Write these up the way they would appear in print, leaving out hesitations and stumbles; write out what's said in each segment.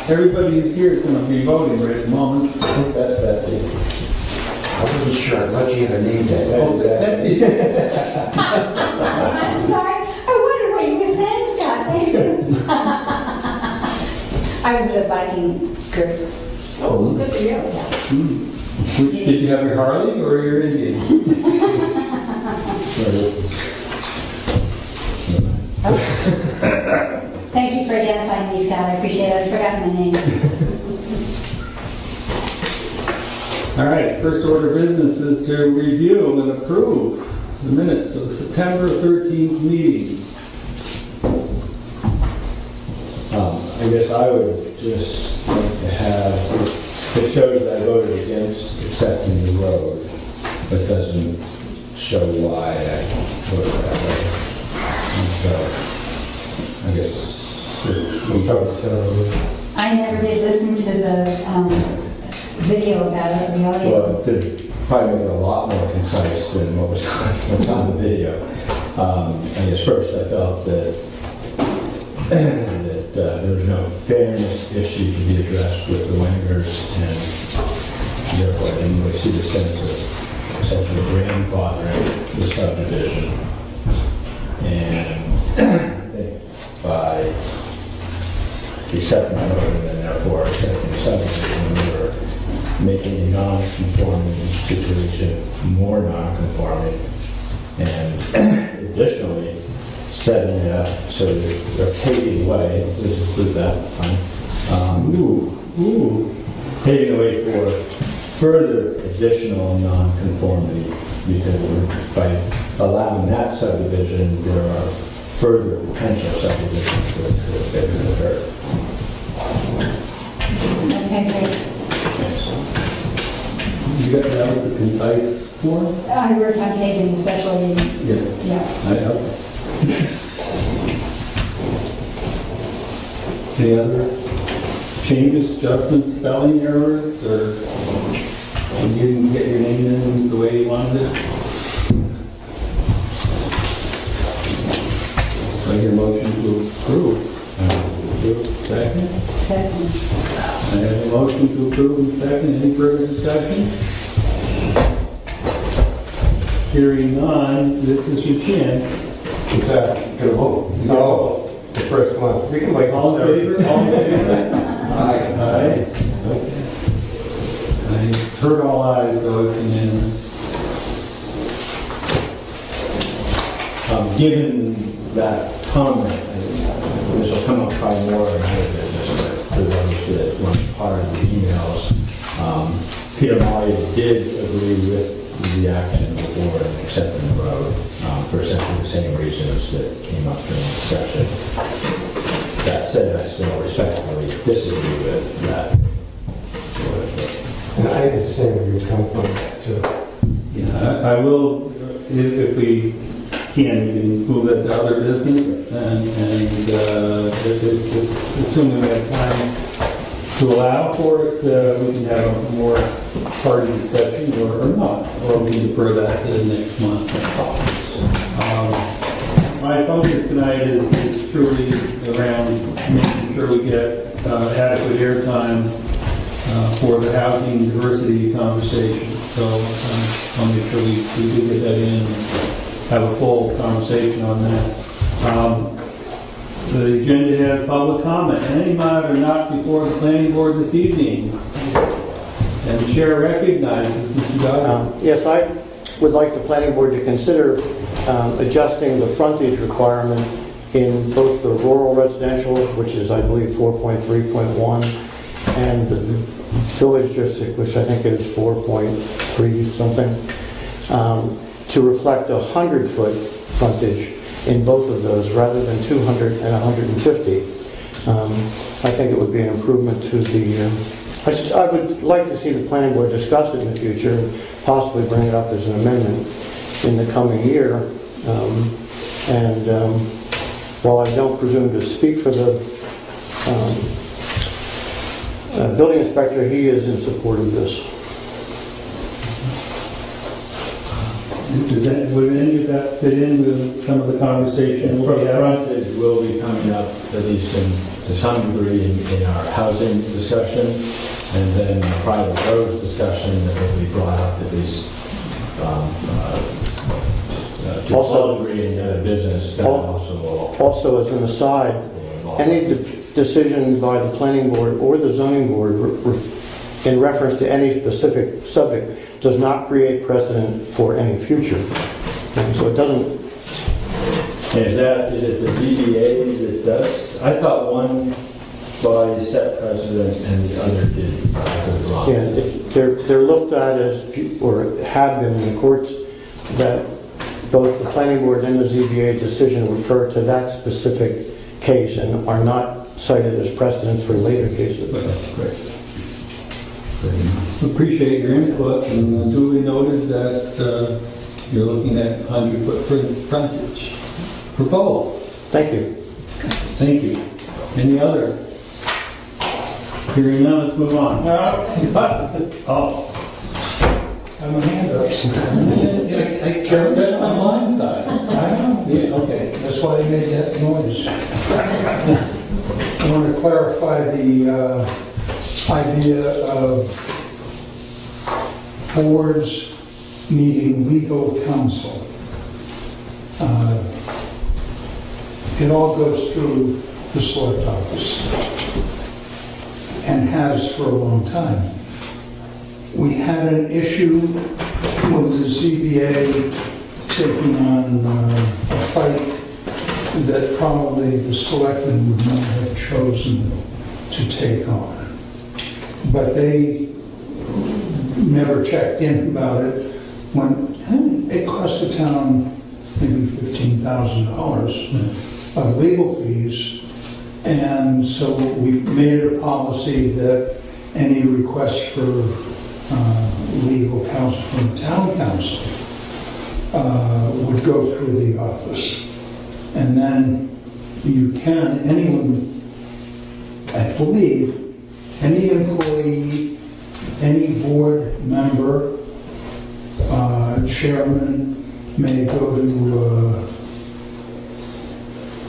Everybody who's here is going to be voting right at the moment. That's it. I wasn't sure. I thought you had a name tag. Oh, that's it. I'm sorry. I wondered what you were saying, Scott. Thank you. I was at a biking group. Oh, Good for you. Yeah. Which, did you have your Harley or your Indian? Thank you for identifying me, Scott. I appreciate it. I forgot my name. All right, first order of business is to review and approve the minutes of the September 13th meeting. I guess I would just like to have, it shows that I voted against accepting the road, but doesn't show why I voted that way. And so, I guess, we probably said I never did listen to the video about it, the audio. well, to probably make it a lot more concise than what's on the video. I guess first I felt that there was no fairness issue to be addressed with the Wangers, and therefore I didn't really see the sense of essentially grandfathering the subdivision. And I think by accepting the road and then therefore accepting the subdivision, we were making a non-conforming situation more non-conforming, and additionally setting it up so that they're paving the way, let's include that, paving the way for further additional non-conformity, because by allowing that subdivision, there are further potential subdivisions that could occur. Okay, great. You got that was a concise form? I worked on paving, especially. Yeah. I know. Any other changes, adjustments, spelling errors, or you didn't get your name in the way you wanted it? I get a motion to approve. Second? Second. I have a motion to approve and second. Any further discussion? Hearing none, this is your chance. Exactly. Gonna vote. No. The first one. We can wait. All in favor? All in favor? Aye. Aye. I heard all ayes, so it's unanimous. Given that comment, and this will come up probably more in other business, but for those that weren't part of the emails, Peter Molly did agree with the action of the board in accepting the road for essentially the same reasons that came up during the discussion. That said, I still respectfully disagree with that. And I understand where you're coming from, too. Yeah, I will, if we can, we can move it to other business, and assuming we have time to allow for it, we can have a more party discussion, or not, or we can defer that to next month. My focus tonight is truly around making sure we get adequate airtime for the housing diversity conversation. So I'll make sure we do get that in and have a full conversation on that. The agenda has public comment. Any matter not before the planning board this evening? And the chair recognizes Mr. Dodger. Yes, I would like the planning board to consider adjusting the frontage requirement in both the rural residential, which is, I believe, 4.3.1, and the village district, which I think is 4.3 something, to reflect 100-foot frontage in both of those rather than 200 and 150. I think it would be an improvement to the... I would like to see the planning board discuss it in the future and possibly bring it up as an amendment in the coming year. While I don't presume to speak for the building inspector, he is in support of this. Would any of that fit in with some of the conversation? For the frontage will be coming up, at least to some degree, in our housing discussion, and then the private roads discussion that will be brought up at least to Also- some degree in the other business, that also will. Also, as an aside, any decision by the planning board or the zoning board in reference to any specific subject does not create precedent for any future. And so it doesn't, Is it the ZBA that does? I thought one body set precedent and the other did. I could be wrong. they're looked at as, or have been in the courts, that both the planning board and the ZBA decision refer to that specific case and are not cited as precedents for later cases. Great. Appreciate your input, and duly noted that you're looking at 100-foot frontage for both. Thank you. Thank you. Any other? Hearing none, let's move on. Oh. I'm a hand up. I carried that on my blind side. I know. Yeah, okay. That's why I made that noise. I want to clarify the idea of boards needing legal counsel. It all goes through the select office and has for a long time. We had an issue with the ZBA taking on a fight that probably the selectmen would not have chosen to take on. But they never checked in about it when it cost the town maybe $15,000 of legal fees. And so we made it a policy that any request for legal counsel from town council would go through the office. And then you can, anyone, I believe, any employee, any board member, chairman may go to,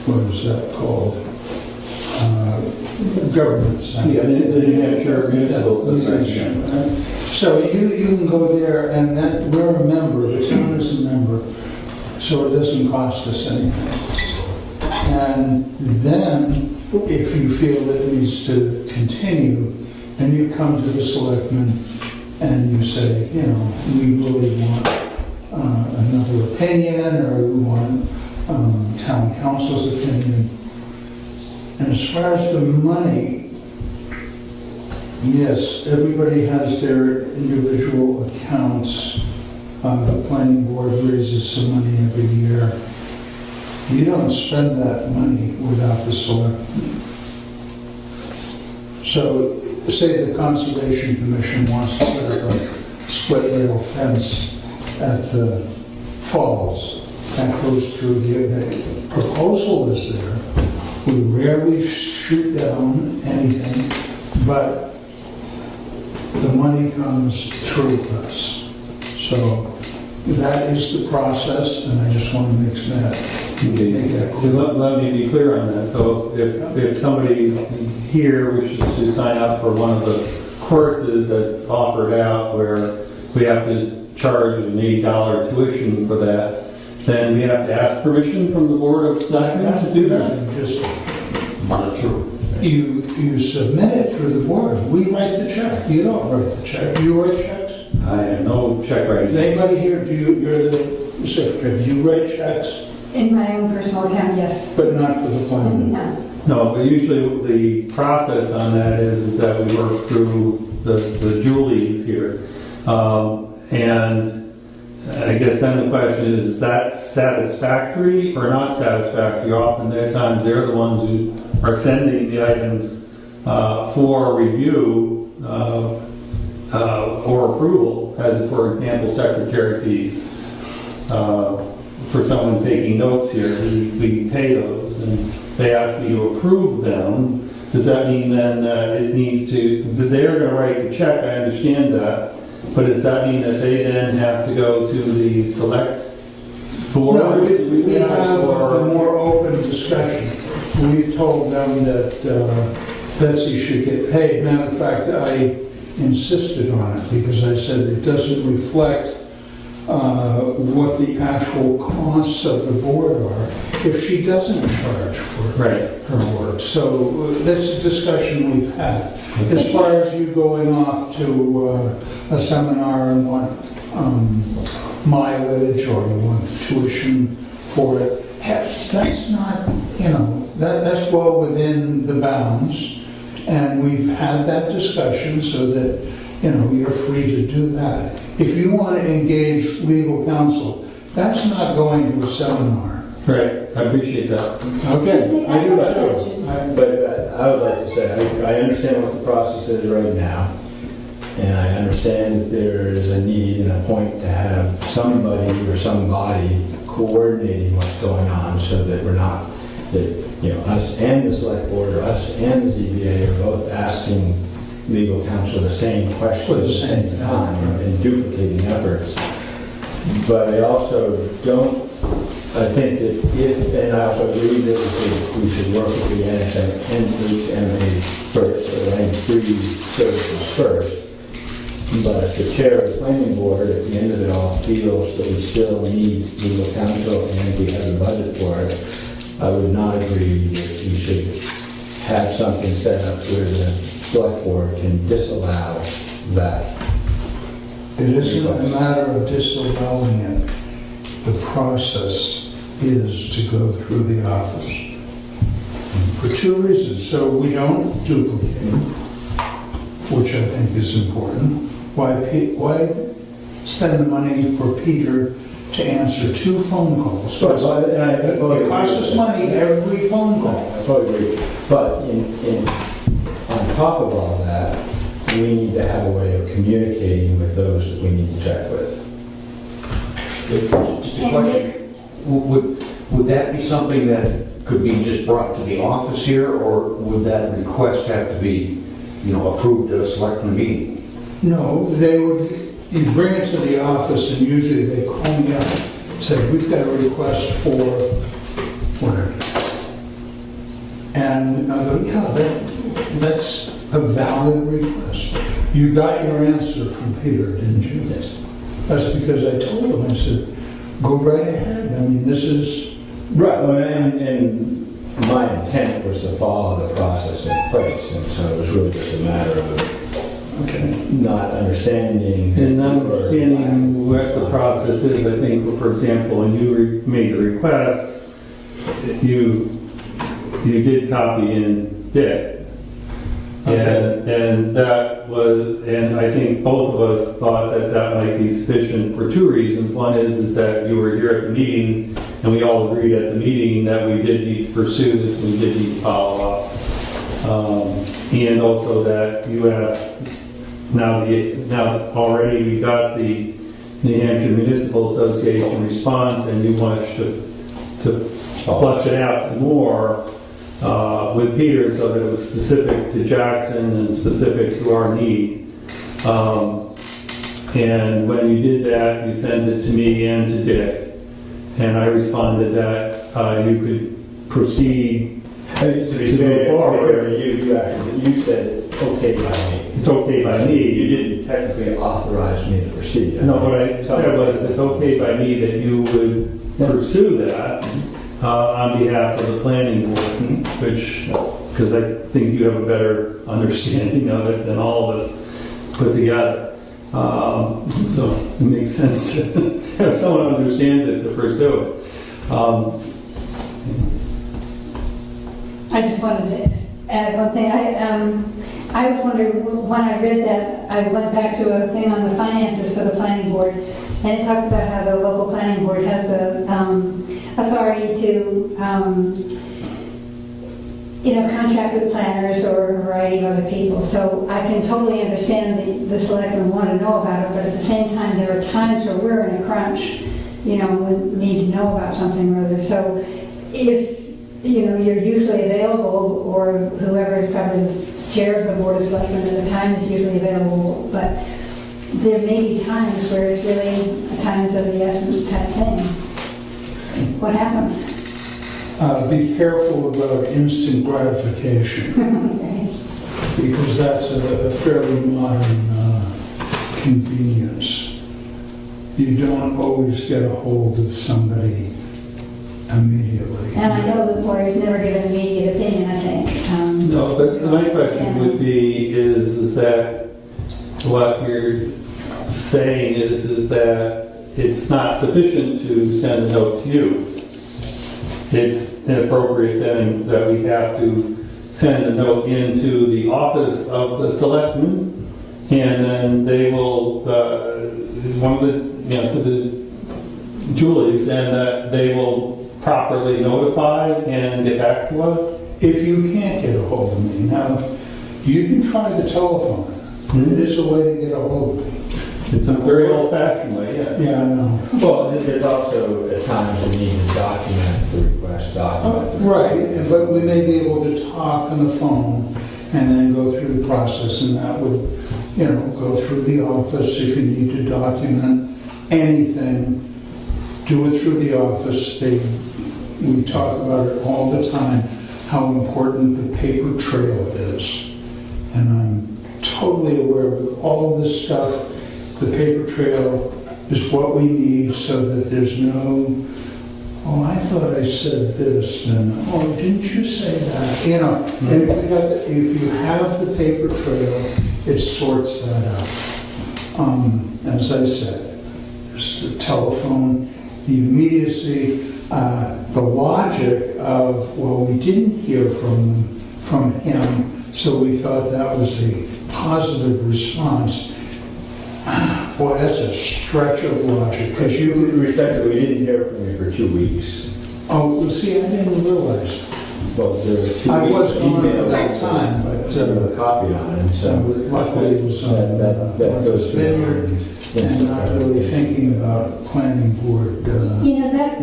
what is that called? Government Center. Yeah, the New Hampshire Municipal Association. So you can go there, and that, we're a member, the town is a member, so it doesn't cost us anything. And then, if you feel it needs to continue, then you come to the selectmen and you say, you know, we really want another opinion, or we want town council's opinion. And as far as the money, yes, everybody has their individual accounts. The planning board raises some money every year. You don't spend that money without the selectmen. So, say the Conservation Commission wants to put up a split rail fence at the falls. That goes through the proposal is there. We rarely shoot down anything, but the money comes through us. So that is the process, and I just want to make that clear. Let me be clear on that. So if somebody here wishes to sign up for one of the courses that's offered out where we have to charge an $8 tuition for that, then we have to ask permission from the Board of Selectmen to do that? Just run it through. You submit it through the board. We write the check. You don't write the check. You write checks? I have no check writing. Is anybody here, you're the secretary, do you write checks? In my own personal account, yes. But not for the planning? No. No, but usually the process on that is that we work through the Julies here. And I guess then the question is that satisfactory or not satisfactory? Often there are times they're the ones who are sending the items for review or approval, as for example, secretary fees. For someone taking notes here, we pay those, and they ask me to approve them. Does that mean then it needs to, that they're going to write the check? I understand that, But does that mean that they then have to go to the select board? No, we have Or- a more open discussion. We told them that Betsy should get paid. Matter of fact, I insisted on it because I said it doesn't reflect what the actual costs of the board are if she doesn't charge for Right. her work. So that's a discussion we've had. As far as you going off to a seminar and want mileage or you want tuition for it, that's not, that's well within the bounds. And we've had that discussion so that, you're free to do that. If you want to engage legal counsel, that's not going to a seminar. Right, I appreciate that. Okay, I do too. But I would like to say, I understand what the process is right now, and I understand that there is a need and a point to have somebody or somebody coordinating what's going on so that we're not, that, us and the select board, or us and the ZBA are both asking legal counsel the same question at the same time and duplicating efforts. But I also I think that and I also agree that we should work with the NHMA first, or NHMA services first. But if the chair of the planning board, at the end of it all, feels that we still need legal counsel and we have a budget for it, I would not agree that we should have something set up where the select board can disallow that. It isn't a matter of disallowing it. The process is to go through the office for two reasons. So we don't duplicate, which I think is important. Why spend the money for Peter to answer 2 phone calls? It costs us money every phone call. I totally agree. But on top of all that, we need to have a way of communicating with those that we need to check with. Just a question, would that be something that could be just brought to the office here, or would that request have to be, approved at a selectman meeting? No, you bring it to the office and usually they call me up and say, we've got a request for whatever. And I go, yeah, that's a valid request. You got your answer from Peter, didn't you? Yes. That's because I told him, I said, go right ahead. I mean, this is, Right, well, and my intent was to follow the process in place, and so it was really just a matter of okay. not understanding. And not understanding what the process is, I think, for example, when you made the request, you did copy in Dick. And that was, and I think both of us thought that that might be sufficient for 2 reasons. One is that you were here at the meeting, and we all agreed at the meeting that we did need to pursue this, and we did need to follow up. And also that you asked, now already we got the New Hampshire Municipal Association response, and you want us to flush it out some more with Peter, so that it was specific to Jackson and specific to our need. And when you did that, you sent it to me and to Dick, and I responded that you could proceed To be fair, you said, okay by me. It's okay by me. You didn't technically authorize me to proceed. No, what I said was, it's okay by me that you would pursue that on behalf of the planning board, which, because I think you have a better understanding of it than all of us put together. So it makes sense to have someone who understands it to pursue it. I just wanted to add one thing. I was wondering, when I read that, I went back to a thing on the finances for the planning board, and it talks about how the local planning board has the authority to, contract with planners or a variety of other people. So I can totally understand the selectmen want to know about it, but at the same time, there are times where we're in a crunch, we need to know about something or other. So if you're usually available, or whoever is probably the chair of the board of selectmen at the time is usually available, but there may be times where it's really times of the essence type thing. What happens? Be careful about instant gratification, Okay. because that's a fairly modern convenience. You don't always get a hold of somebody immediately. And I know that lawyers never give an immediate opinion, I think. No, but my question would be, is that what you're saying is that it's not sufficient to send a note to you? It's inappropriate then that we have to send a note into the office of the selectman, and then they will, one of the, to the Julies, and that they will properly notify and get back to us? If you can't get a hold of me, now, you can try the telephone. It is a way to get a hold of me. It's a very old-fashioned way, yes. Yeah, I know. Well, there's also at times we need to document the request, document. Right, but we may be able to talk on the phone and then go through the process, and that would, go through the office. If you need to document anything, do it through the office. We talk about it all the time, how important the paper trail is. And I'm totally aware of all of this stuff. The paper trail is what we need so that there's no, oh, I thought I said this, and oh, didn't you say that? And if you have the paper trail, it sorts that out. As I said, there's the telephone, the immediacy, the logic of, well, we didn't hear from him, so we thought that was a positive response. Boy, that's a stretch of logic, because you With respect to, we didn't hear from you for 2 weeks. oh, well, see, I didn't realize. Well, there were 2 weeks. I was of gone for emails that time, but you were copied on, and so. luckily it was on That goes Martha's through. Vineyard, and not really thinking about planning board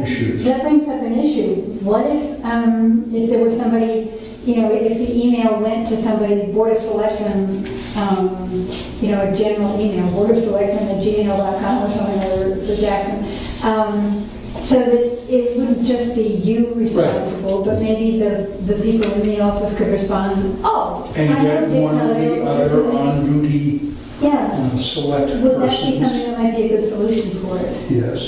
issues. That brings up an issue. What if there was somebody, if the email went to somebody, Board of Selectmen, a general email, Board of Selectmen at gmail.com or something, or the Jackson, so that it wouldn't just be you responsible, but maybe the people in the office could respond, oh, I And have yet one of the other on-duty Yeah. select Would that be something persons. that might be a good solution for it? Yes.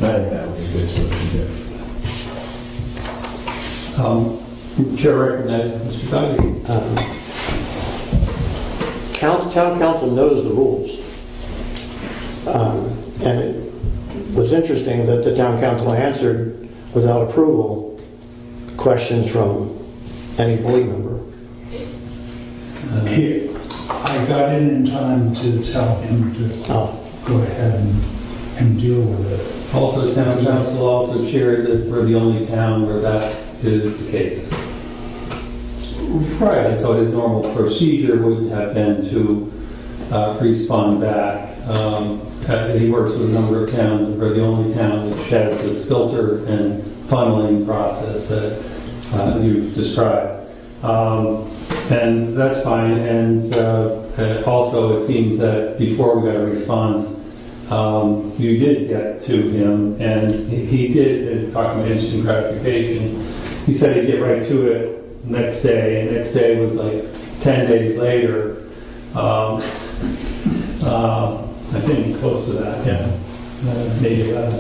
I think that would be a good solution, Chair recognizes Mr. Dougherty. Town council knows the rules. And it was interesting that the town council answered without approval questions from any board member. I got in time to tell him to Oh, go ahead and deal with it. Also, town council also shared that we're the only town where that is the case. Right. And so his normal procedure would have been to respond back. He works with a number of towns, and we're the only town which has this filter and funneling process that you've described. And that's fine, and also it seems that before we got a response, you did get to him, and he did, talking about instant gratification, he said he'd get right to it next day, and next day was like 10 days later. I think close to that, yeah. Maybe 11.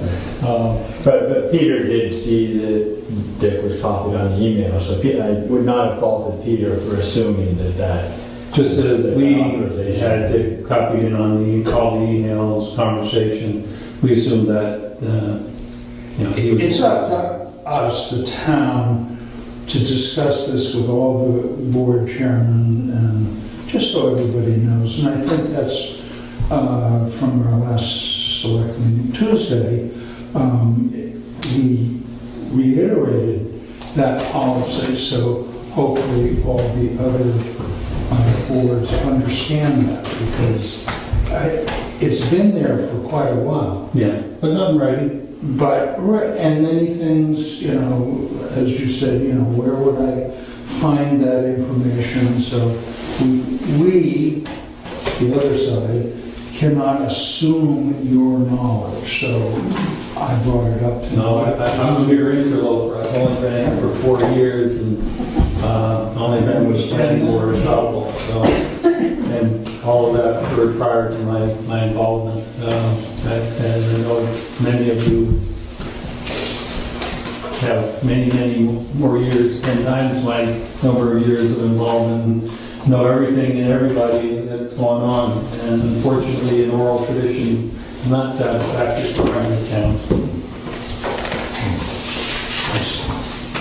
But Peter did see that Dick was copied on the email, so I would not have faulted Peter for assuming that. Just as we authorization. had Dick copied in on all the emails, conversation, we assumed that, he was... It's up to us, the town, to discuss this with all the board chairmen, and just so everybody knows. And I think that's from our last select meeting Tuesday, we reiterated that policy, so hopefully all the other boards understand that, because it's been there for quite a while. Yeah, but not in writing. But, and many things, as you said, where would I find that information? So we the other side, cannot assume your knowledge, so I brought it up to you. No, I'm a mere interloper. I've only been here for 4 years and only been with the planning board a couple. So, and all of that occurred prior to my involvement. And I know many of you have many more years, 10 times my number of years of involvement, and know everything and everybody that's going on. And unfortunately, an oral tradition is not satisfactory for running the town.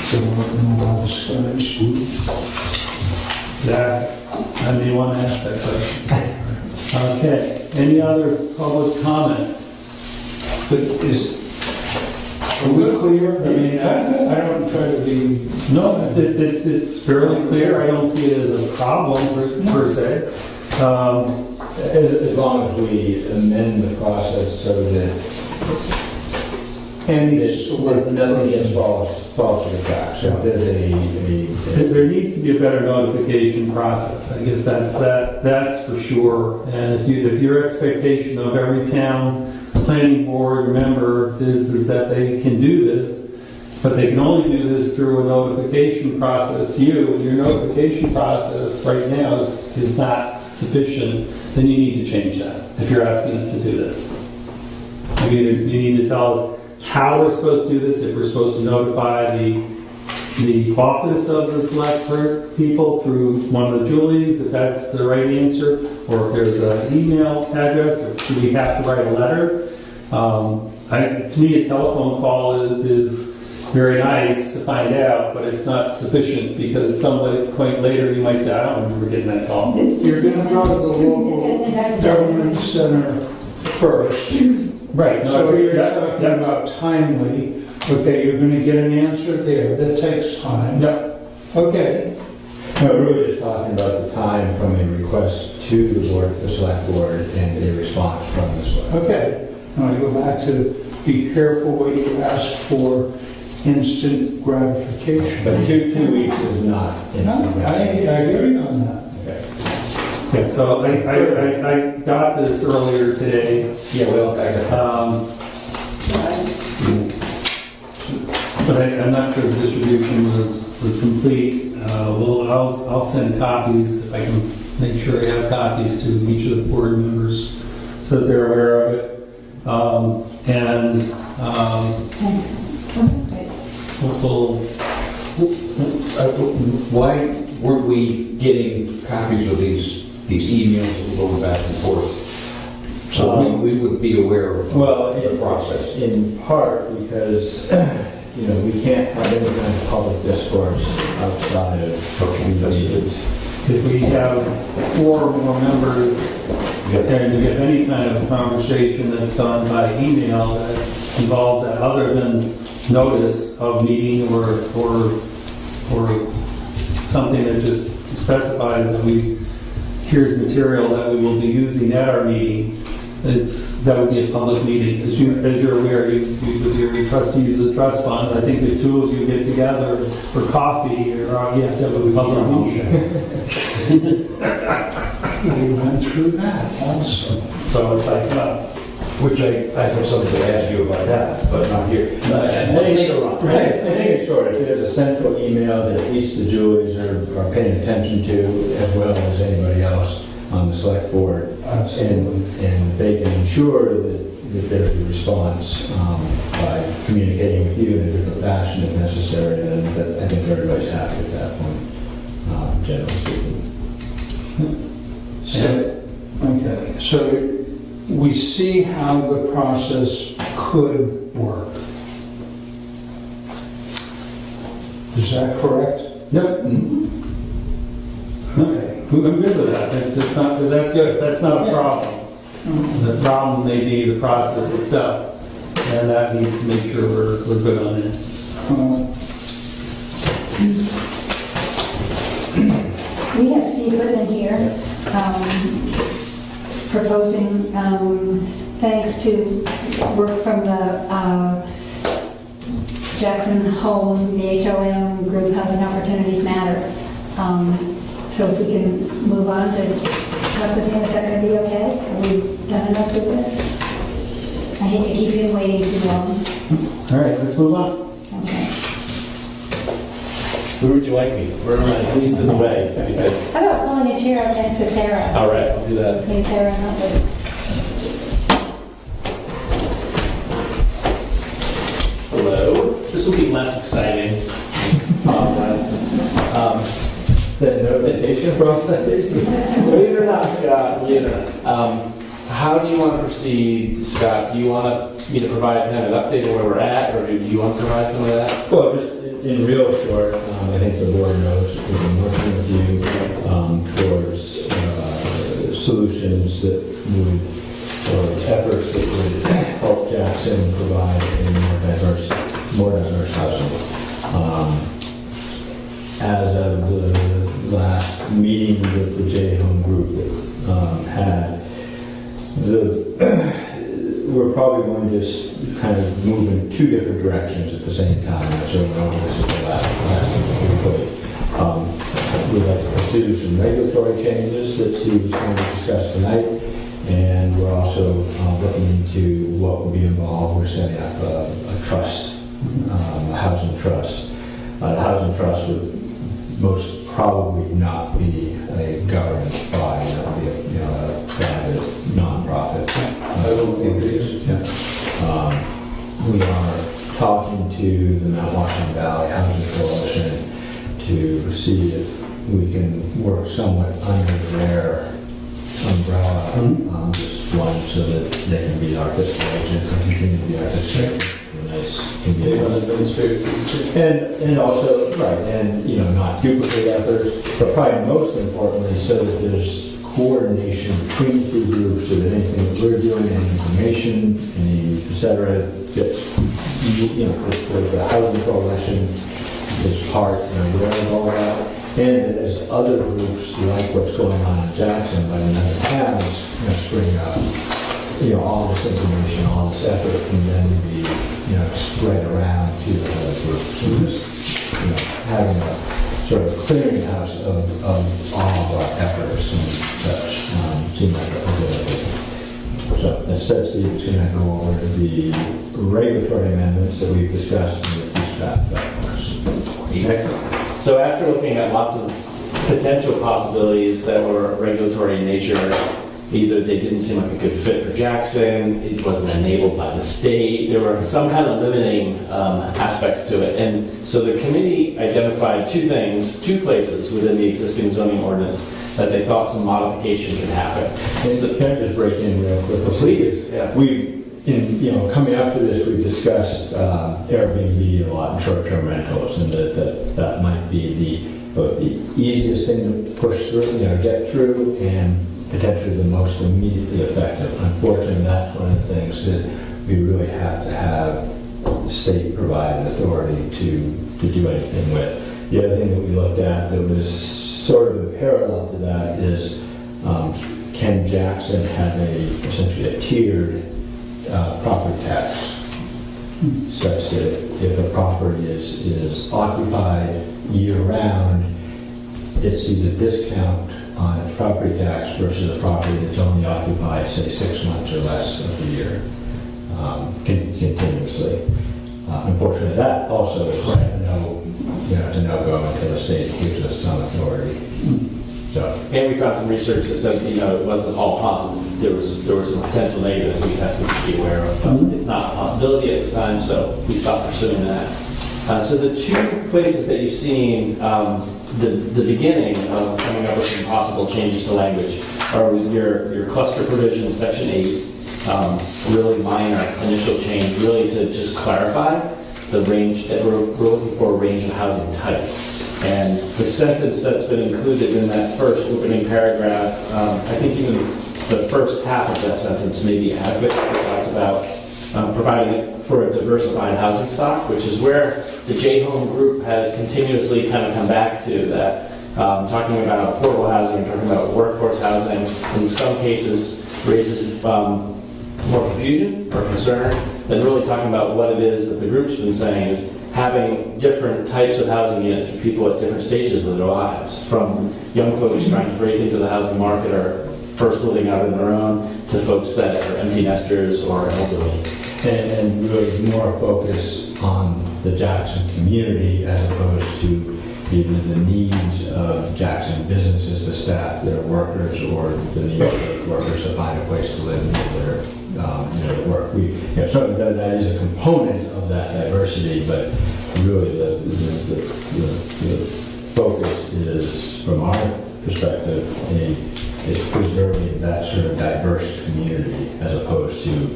So we're all discouraged. That, I may want to ask that question. Okay, any other public comment? But are we clear? I mean, I don't try to be, No, it's fairly clear. I don't see it as a problem per se. As long as we amend the process so that any that select nothing gets person. falls to the track. So if there's There needs to be a better notification process. I guess that's for sure. And if your expectation of every town planning board member is that they can do this, but they can only do this through a notification process to you, and your notification process right now is not sufficient, then you need to change that if you're asking us to do this. You need to tell us how we're supposed to do this, if we're supposed to notify the office of the select people through one of the Julies, if that's the right answer, or if there's an email address, or do we have to write a letter? To me, a telephone call is very nice to find out, but it's not sufficient because somebody point later you might say, I don't remember getting that call. You're going to go to the local government center first. Right. So you're yeah, talking yeah. about timely. Okay, you're going to get an answer there. That takes time. Yeah. Okay. No, we were just talking about the time from a request to the board, the select board, and a response from the select. Okay. Now you go back to be careful what you ask for instant gratification. But 2 weeks is not instant. No, I agree on that. Okay. Yeah, so I got this earlier today. Yeah, well, I got But I'm not sure the distribution was complete. I'll send copies, if I can make sure I have copies to each of the board members so that they're aware of it. Why weren't we getting copies of these emails that were going back and forth? So we would be aware of Well, the process. in part because, we can't have any kind of public discourse outside of meetings. If we have 4 or more members, and you get any kind of conversation that's done by email that involves that other than notice of meeting or something that just specifies that here's material that we will be using at our meeting, that would be a public meeting. As you're aware, with your trustees of the trust funds, I think if 2 of you get together for coffee, you have to have a public meeting. We went through that also. So it's like, Which I have something to ask you about that, but not here. Later on. Right. I think it's short. If there's a central email that at least the Julies are paying attention to, as well as anybody else on the select board, and they can ensure that there's a response by communicating with you in a different fashion if necessary, then I think everybody's happy at that point, generally speaking. Okay, so we see how the process could work. Is that correct? yep. Okay, I'm good with that. That's not a problem. The problem may be the process itself, and that needs to make sure we're good on it. We have Steve Whitman here, proposing, thanks to work from the Jackson Home, the HOM group, Housing Opportunities Matter. So if we can move on to talk with him, is that going to be ended up with this. I hate to keep you waiting too long. All right, let's move on. Okay. Where would you like me? Where am I least in the way? That'd be good. How about pulling your chair up next to Sarah? All right, I'll do that. Okay, Sarah, not good. Hello. This will be less exciting. Apologize. The notification process. Believe it or not, Scott, believe it or not. How do you want to proceed, Scott? Do you want me to provide kind of an update on where we're at, or do you want to provide some of that? Well, just in real short, I think the board knows we've been working with you towards solutions that would, or efforts that would help Jackson provide a more diverse housing. As of the last meeting that the J-Home group had, we're probably going to just kind of move in two different directions at the same time. So we're going to listen to the last input. We'd like to pursue some regulatory changes that Steve is going to discuss tonight. And we're also looking into what will be involved. We're setting up a trust, a housing trust. The housing trust would most probably not be a government body, it would be a private, nonprofit. We are talking to the Mount Washington Valley Housing Coalition to see if we can work somewhat under their umbrella, just one, so that they can be our fiscal agent and continue to be our fiscal agent. Save on administrative. And also, right, and, not duplicate efforts, but probably most importantly, so that there's coordination between the two groups, so that anything that we're doing, any information, any et cetera, gets, the housing coalition is part and aware of all that. And that as other groups, like what's going on in Jackson, but in other towns, spring up, all this information, all this effort can then be, spread around to the other groups. So just, having a sort of clearinghouse of all of our efforts and such seems like a good idea. So as said, Steve is going to go over the regulatory amendments that we've discussed in the two staff documents. Excellent. So after looking at lots of potential possibilities that were regulatory in nature, either they didn't seem like a good fit for Jackson, it wasn't enabled by the state, there were some kind of limiting aspects to it. And so the committee identified two places within the existing zoning ordinance that they thought some modification could happen. And can I just break in real quick? Please, yeah. Coming up to this, we discussed Airbnb a lot and short-term rentals, and that might be both the easiest thing to push through, get through, and potentially the most immediately effective. Unfortunately, that's one of the things that we really have to have state-provided authority to do anything with. The other thing that we looked at that was sort of a parallel to that is, can Jackson have essentially a tiered property tax, such that if a property is occupied year-round, it sees a discount on its property tax versus a property that's only occupied, say, 6 months or less of the year, continuously. Unfortunately, that also is a no-go until the state gives us some authority. So, and we found some research that said, it wasn't all positive. There were some potential negatives we have to be aware of. But it's not a possibility at this time, so we stopped pursuing that. So the two places that you've seen the beginning of coming up with some possible changes to language are your cluster provision, section 8, really minor initial change, really to just clarify the range that we're looking for, a range of housing type. And the sentence that's been included in that first opening paragraph, I think even the first half of that sentence may be adequate. It talks about providing it for a diversified housing stock, which is where the J-Home group has continuously kind of come back to that, talking about affordable housing, talking about workforce housing, in some cases raises more confusion or concern than really talking about what it is that the group's been saying is having different types of housing units for people at different stages of their lives, from young folks trying to break into the housing market or first living out on their own to folks that are empty nesters or elderly. And really more focus on the Jackson community as opposed to either the needs of Jackson businesses to staff their workers or the needs of workers to find a place to live and do their, work. Certainly that is a component of that diversity, but really the focus is, from our perspective, is preserving that sort of diverse community as opposed to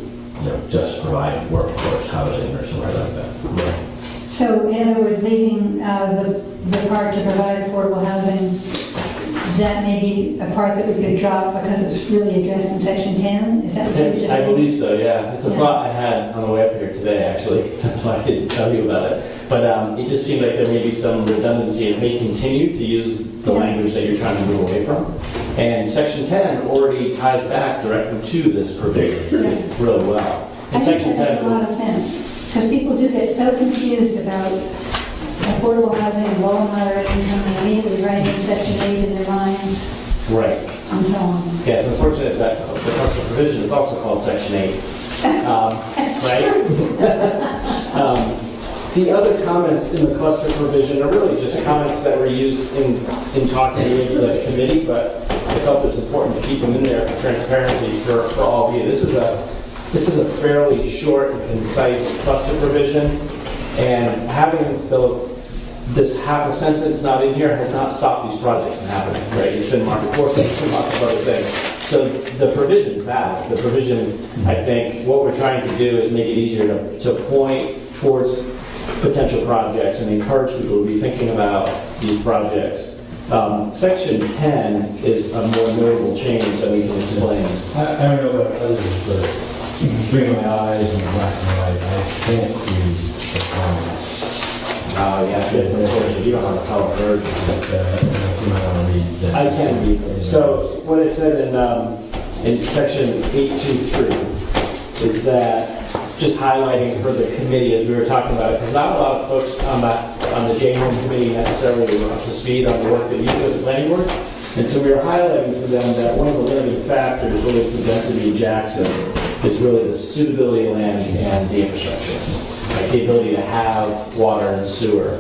just providing workforce housing or something like that. So in other words, leaving the part to provide affordable housing, that may be a part that we could drop because it's really addressed in section 10? Is that what you just I said? believe so, yeah. It's a Yeah. thought I had on the way up here today, actually. That's why I didn't tell you about it. But it just seemed like there may be some redundancy. It may continue to use the Yeah. language that you're trying to move away from. And section 10 already ties back directly to this provision really well. I And think section that 10 makes a lot of sense, because people do get so confused about affordable housing and low and moderate income, and immediately writing section 8 in their minds, right. and so on. Yeah, it's unfortunate that the customer provision is also called section 8. Right? The other comments in the cluster provision are really just comments that were used in talking with the committee, but I felt it was important to keep them in there for transparency for all of you. This is a fairly short and concise cluster provision, and having this half a sentence not in here has not stopped these projects from happening, right? It's been market forcing and lots of other things. So the provision's valid. The provision, I think, what we're trying to do is make it easier to point towards potential projects and encourage people to be thinking about these projects. Section 10 is a more notable change that we can explain. I don't know about others, but between my eyes and black and white, I can't read the comments. Yes, it's unfortunate. You don't have a color version. But if you might want to read that. I can read them. So what it said in section 823 is that, just highlighting for the committee as we were talking about it, because not a lot of folks on the J-Home committee necessarily were up to speed on the work that you do as a planning board. And so we were highlighting to them that one of the limiting factors really for density in Jackson is really the suitability of land and the infrastructure. Like the ability to have water and sewer,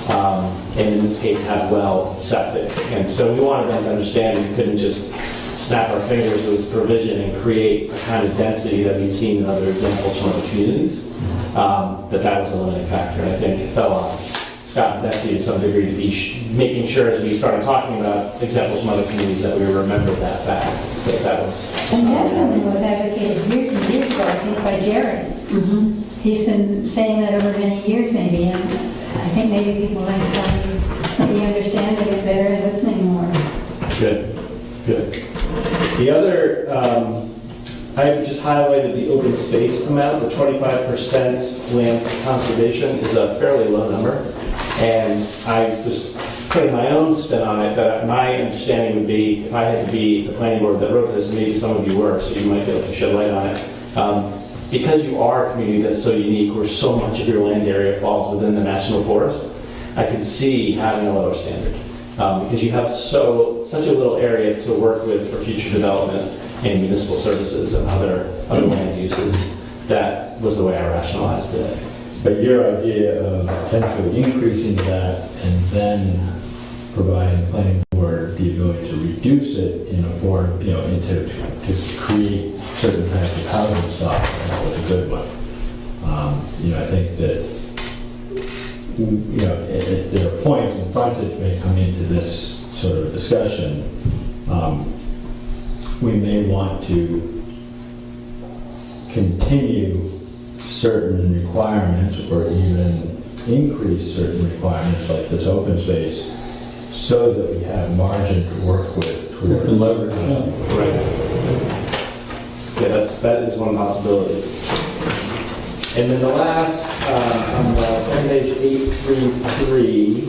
and in this case have well and septic. And so we wanted them to understand we couldn't just snap our fingers with this provision and create a kind of density that we'd seen in other examples from other communities, that was a limiting factor. And I think it fell on Scott and Betsy to some degree to be making sure as we started talking about examples from other communities that we remembered that fact, that was. And that's something that was advocated years and years ago, I think, by Jared. He's been saying that over many years maybe, and I think maybe people like to be understanding it better and listening more. Good. The other, I just highlighted the open space amount. The 25% land conservation is a fairly low number. And I was putting my own spin on it, that my understanding would be, if I had to be the planning board that wrote this, and maybe some of you were, so you might be able to shed light on it. Because you are a community that's so unique, where so much of your land area falls within the national forest, I could see having a lower standard. Because you have such a little area to work with for future development and municipal services and other land uses. That was the way I rationalized it. But your idea of potentially increasing that and then providing the planning board the ability to reduce it in a form, to create certain types of housing stock, that was a good one. I think that there are points and frontage may come into this sort of discussion. We may want to continue certain requirements or even increase certain requirements like this open space so that we have margin to work with. It's a leverage. Right. Yeah, that is one possibility. And then the last, on the second page, 833,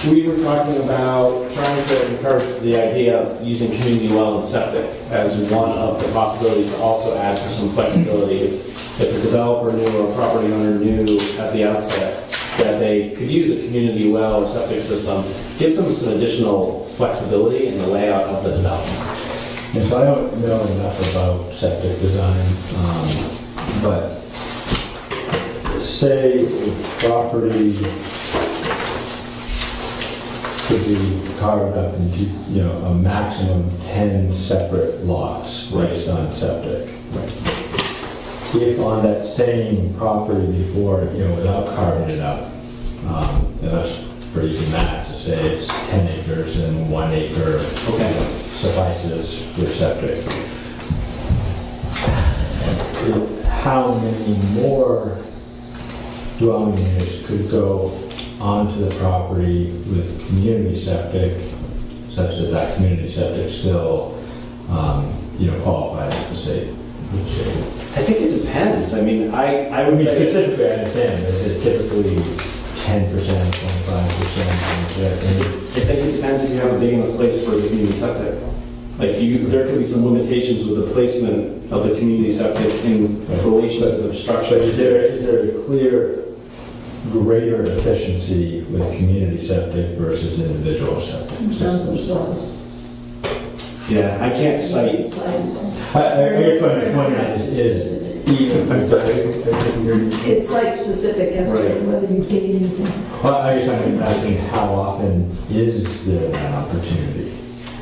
we were talking about trying to encourage the idea of using community well and septic as one of the possibilities to also add for some flexibility. If a developer knew or a property owner knew at the outset that they could use a community well or septic system, gives them some additional flexibility in the layout of the development. And so I don't know enough about septic design, but say the property could be carved up into, a maximum 10 separate lots based on septic. If on that same property before, without carving it up, and that's pretty easy math to say it's 10 acres and 1 acre suffices for septic. How many more dwelling units could go onto the property with community septic, such that that community septic still, qualifies to say. I think it depends. I mean, I would say... Specifically, I understand that it's typically 10%, 25%. I think it depends if you have a big enough place for the community septic. Like there could be some limitations with the placement of the community septic in relation to the structure. But is there a clear greater efficiency with community septic versus individual septic? Yeah, I can't cite. I guess what I'm wondering is even, I'm sorry, I didn't hear you. It's site-specific as to Right. whether you gain anything. Well, I guess I'm asking how often is there that opportunity?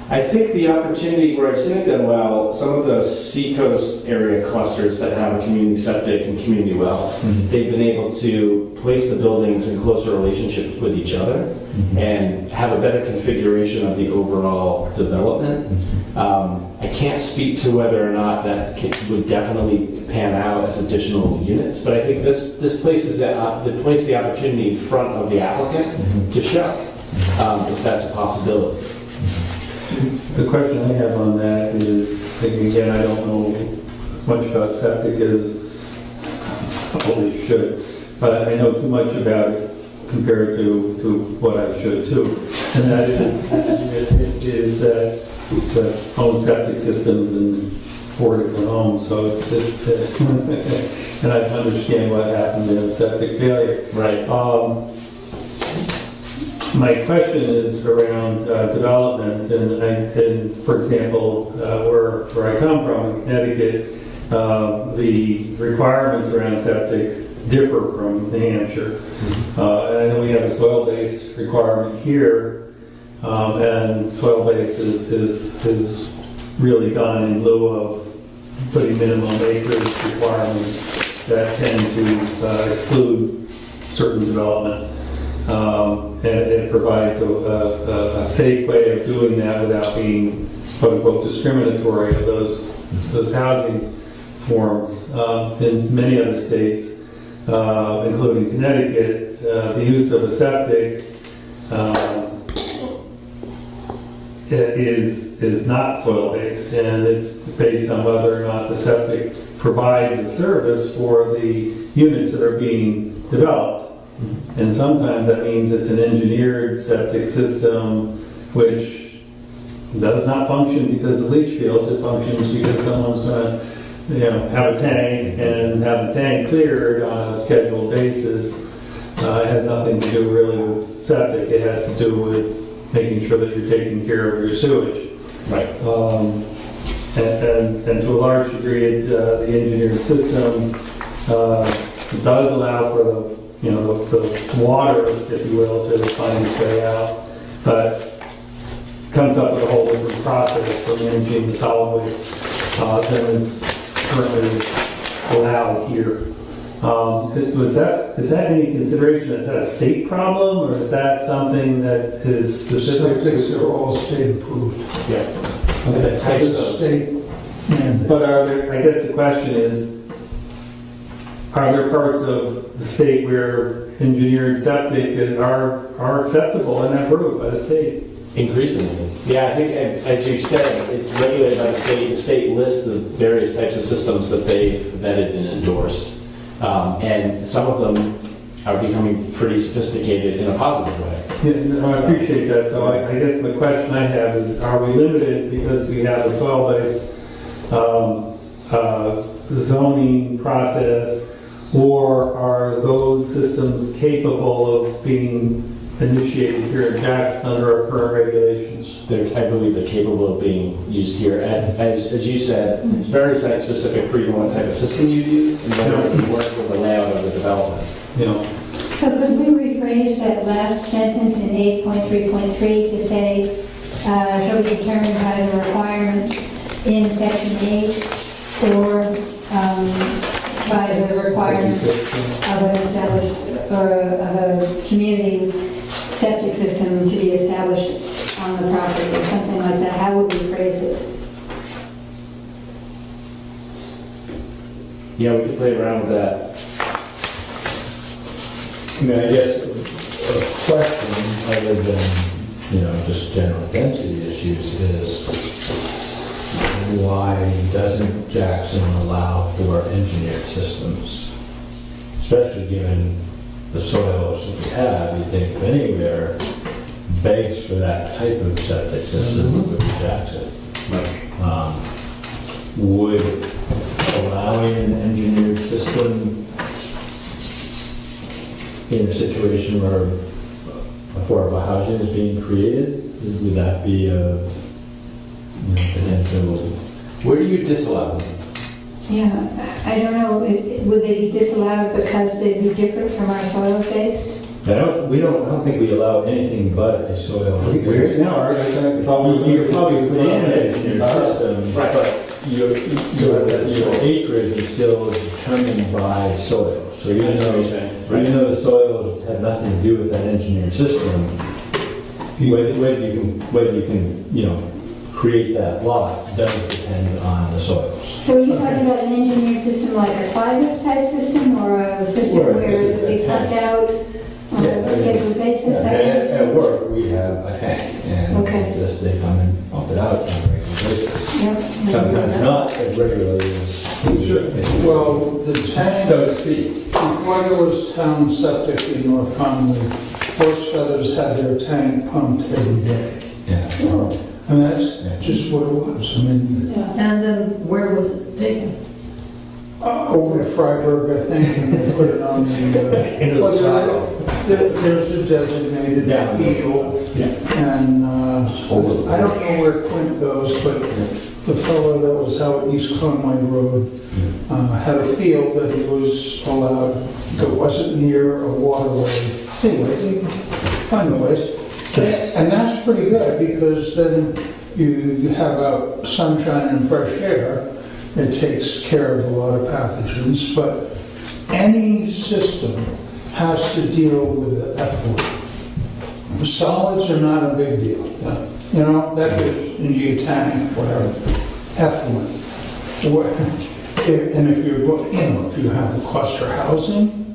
I think the opportunity where I've seen it done well, some of the seacoast area clusters that have a community septic and community well, they've been able to place the buildings in closer relationship with each other and have a better configuration of the overall development. I can't speak to whether or not that would definitely pan out as additional units, but I think this places the opportunity in front of the applicant to show if that's a possibility. The question I have on that is, again, I don't know as much about septic as probably should, but I know too much about it compared to what I should too. And that is that home septic systems in 4 different homes, so it's and I understand what happened in septic failure. Right. My question is around development, and for example, where I come from in Connecticut, the requirements around septic differ from New Hampshire. And I know we have a soil-based requirement here, and soil-based is really done in lieu of putting minimum acreage requirements that tend to exclude certain development. And it provides a safe way of doing that without being quote-unquote discriminatory of those housing forms. In many other states, including Connecticut, the use of a septic is not soil-based, and it's based on whether or not the septic provides a service for the units that are being developed. And sometimes that means it's an engineered septic system which does not function because of leach fields. It functions because someone's going to have a tank and have the tank cleared on a scheduled basis. It has nothing to do really with septic. It has to do with making sure that you're taking care of your sewage. Right. And to a large degree, the engineered system does allow for the water, if you will, to find its way out, but comes up with a whole different process for managing the solid waste than is currently allowed here. Is that any consideration? Is that a state problem, or is that something that is specific? Septics are all state approved. Yeah. The types of- state mandate. But I guess the question is, are there parts of the state where engineered septic are acceptable and approved by the state? Increasingly. Yeah, I think, as you said, it's regulated by the state. The state lists the various types of systems that they've vetted and endorsed. And some of them are becoming pretty sophisticated in a positive way. Yeah, no, I appreciate that. So I guess the question I have is, are we limited because we have a soil-based zoning process, Or are those systems capable of being initiated here in Jackson under our current regulations? I believe they're capable of being used here. And as you said, it's very site specific for what type of system you use and whether it can work with the layout of the development. You know, So could we rephrase that last sentence in 8.3.3 to say, shall be determined by the requirements in section 8 or by the requirements of an established, or of a community septic system to be established on the property or something like that? How would we phrase it? Yeah, we could play around with that. I mean, I guess a question other than, just general density issues is why doesn't Jackson allow for engineered systems? Especially given the soils that we have, you think of anywhere base for that type of septic system would be Jackson. Would allowing an engineered system in a situation where affordable housing is being created, would that be a potential? Where do you disallow them? Yeah, I don't know, would they be disallowed because they'd be different from our soil based? I don't think we allow anything but a soil. we're, now, You're probably putting in an engineered system, Right. but your acreage is still determined by soil. So even I see what though, you're saying. even though the soils have nothing to do with that engineered system, whether you can, create that lot does depend on the soils. So are you talking about an engineered system like a climate type system or a system Or where it would be a pumped tank. out on a scheduled basis? Yeah, at work, we have a tank, and Okay. they come and pump it out on a regular basis. Yep. Sometimes not as regularly as we should. Well, the tank, So to speak. before there was town septic in North Conway, Horse Feathers had their tank pumped every day. Yeah. And that's just what it was. I mean, And then where was it taken? over at Freiburg, I think, and they put it on the... Into the silo. There's a designated Yeah. field, Yeah. and over the- I don't know where Quint goes, but the fellow that was out East Conway Road had a field that he was allowed, that wasn't near a waterway. Anyway, he found a ways. And that's pretty good, because then you have out sunshine and fresh air. It takes care of a lot of pathogens, but any system has to deal with the effluent. Solids are not a big deal. That is in your tank, whatever, effluent. And if if you have a cluster housing,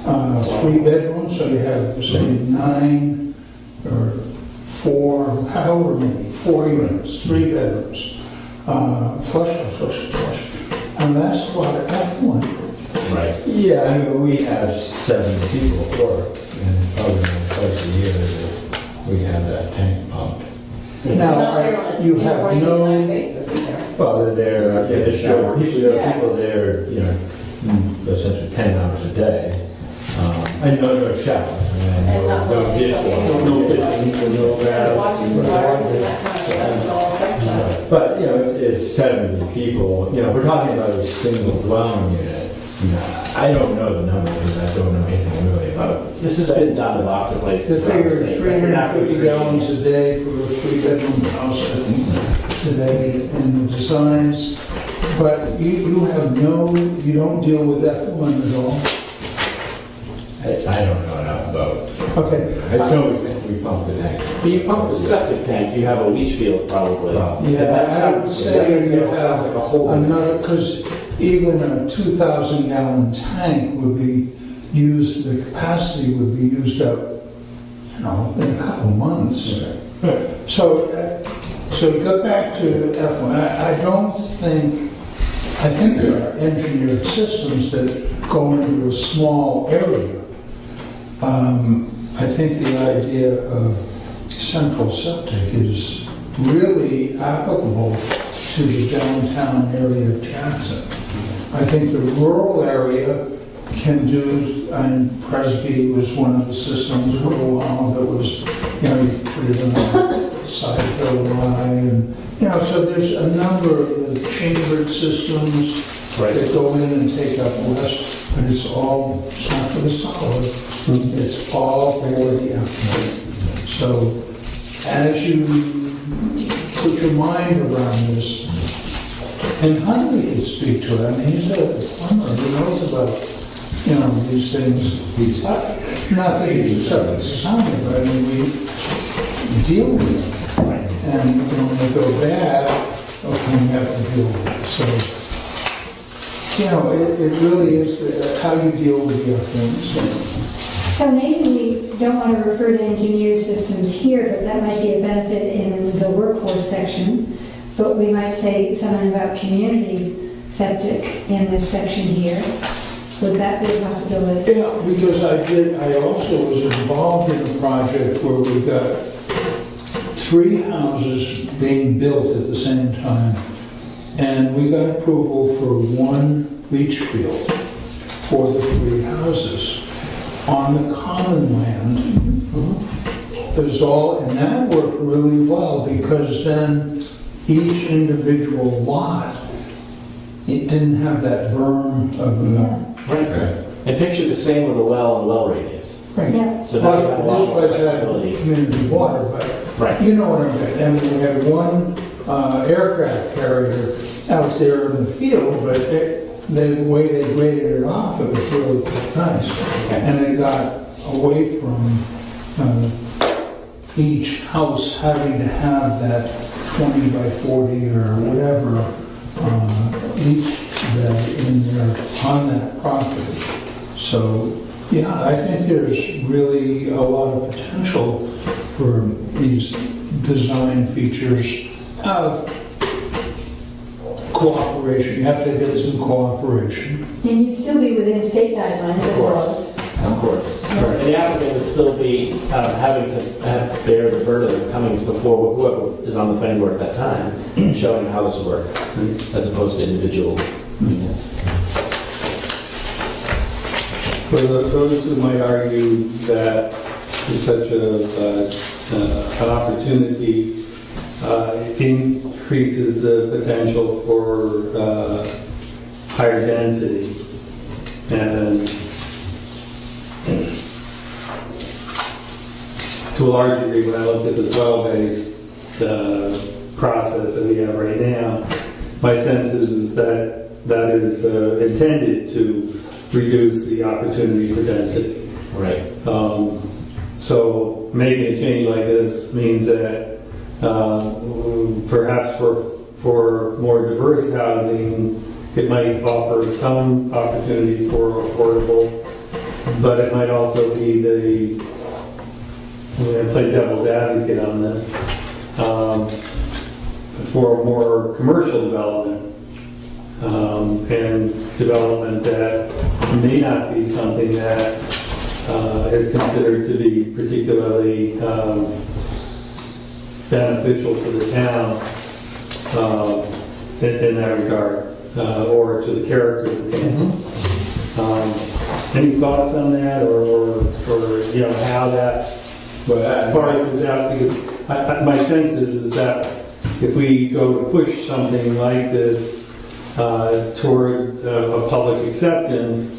3 bedrooms, so you have, say, 9 or 4, however many, 4 units, 3 bedrooms, flush, and that's a lot of effluent. Right. Yeah, I mean, we have 70 people at work, and probably twice a year that we have that tank pumped. Now, you have no, Well, there are people there, essentially 10 hours a day. And no shower, and no dishwasher, no kitchen, no bath. But, it's 70 people, we're talking about a single dwelling unit. I don't know the number, because I don't know anything really about it. This has been done in lots of they places. throughout the figure state, but they're not 350 gallons a day for a 3-bedroom house, I think, today in the designs. But you don't deal with effluent at all? I don't know enough about it. Okay. I know we pump the tank. But you pump the septic tank, you have a leach field probably. Yeah, I would say you Sounds like a whole. have another, because even a 2,000-gallon tank would be used, the capacity would be used up, in a couple of months. So go back to effluent. I think there are engineered systems that go into a small area. I think the idea of central septic is really applicable to the downtown area of Jackson. I think the rural area can do, and Presby was one of the systems for a while that was, you put it on the side of the Y, and, so there's a number of the chambered systems that go in and take up less, but it's not for the solid, it's all for the effluent. So as you put your mind around this, and Huntley can speak to it, I mean, he's a plumber, he knows about, these things. He's Not that he's a designer, but I mean, we deal with them. And when they go bad, okay, we have to deal with it. So, it really is how you deal with the effluents. So maybe we don't want to refer to engineered systems here, but that might be a benefit in the workforce section. But we might say something about community septic in this section here. Would that be a possibility? Yeah, because I also was involved in a project where we got 3 houses being built at the same time. And we got approval for 1 leach field for the 3 houses on the common land. It was all, and that worked really well because then each individual lot, it didn't have that berm of the... Right. And picture the same with a well and well radius. Right. Yeah. So now you have a lot This more was flexibility. community water, but Right. you know what I'm saying. And we had 1 aircraft carrier out there in the field, but the way they graded it off, it was really nice. And they got away from each house having to have that 20 by 40 or whatever each bed in there on that property. So, yeah, I think there's really a lot of potential for these design features of cooperation. You have to get some cooperation. And you'd still be within state guidelines, Of of course. course. Of course. And the applicant would still be having to bear the burden of coming before whoever is on the planning board at that time, showing how this works, as opposed to individual units. For those who might argue that it's such an opportunity increases the potential for higher density, and to a large degree, when I look at the soil-based process that we have right now, my sense is that that is intended to reduce the opportunity for density. Right. So making a change like this means that perhaps for more diverse housing, it might offer some opportunity for affordable, but it might also be I'm going to play devil's advocate on this, for more commercial development, and development that may not be something that is considered to be particularly beneficial to the town in that regard, or to the character of the town. Any thoughts on that, or how that parses out? Because my sense is that if we go to push something like this toward a public acceptance,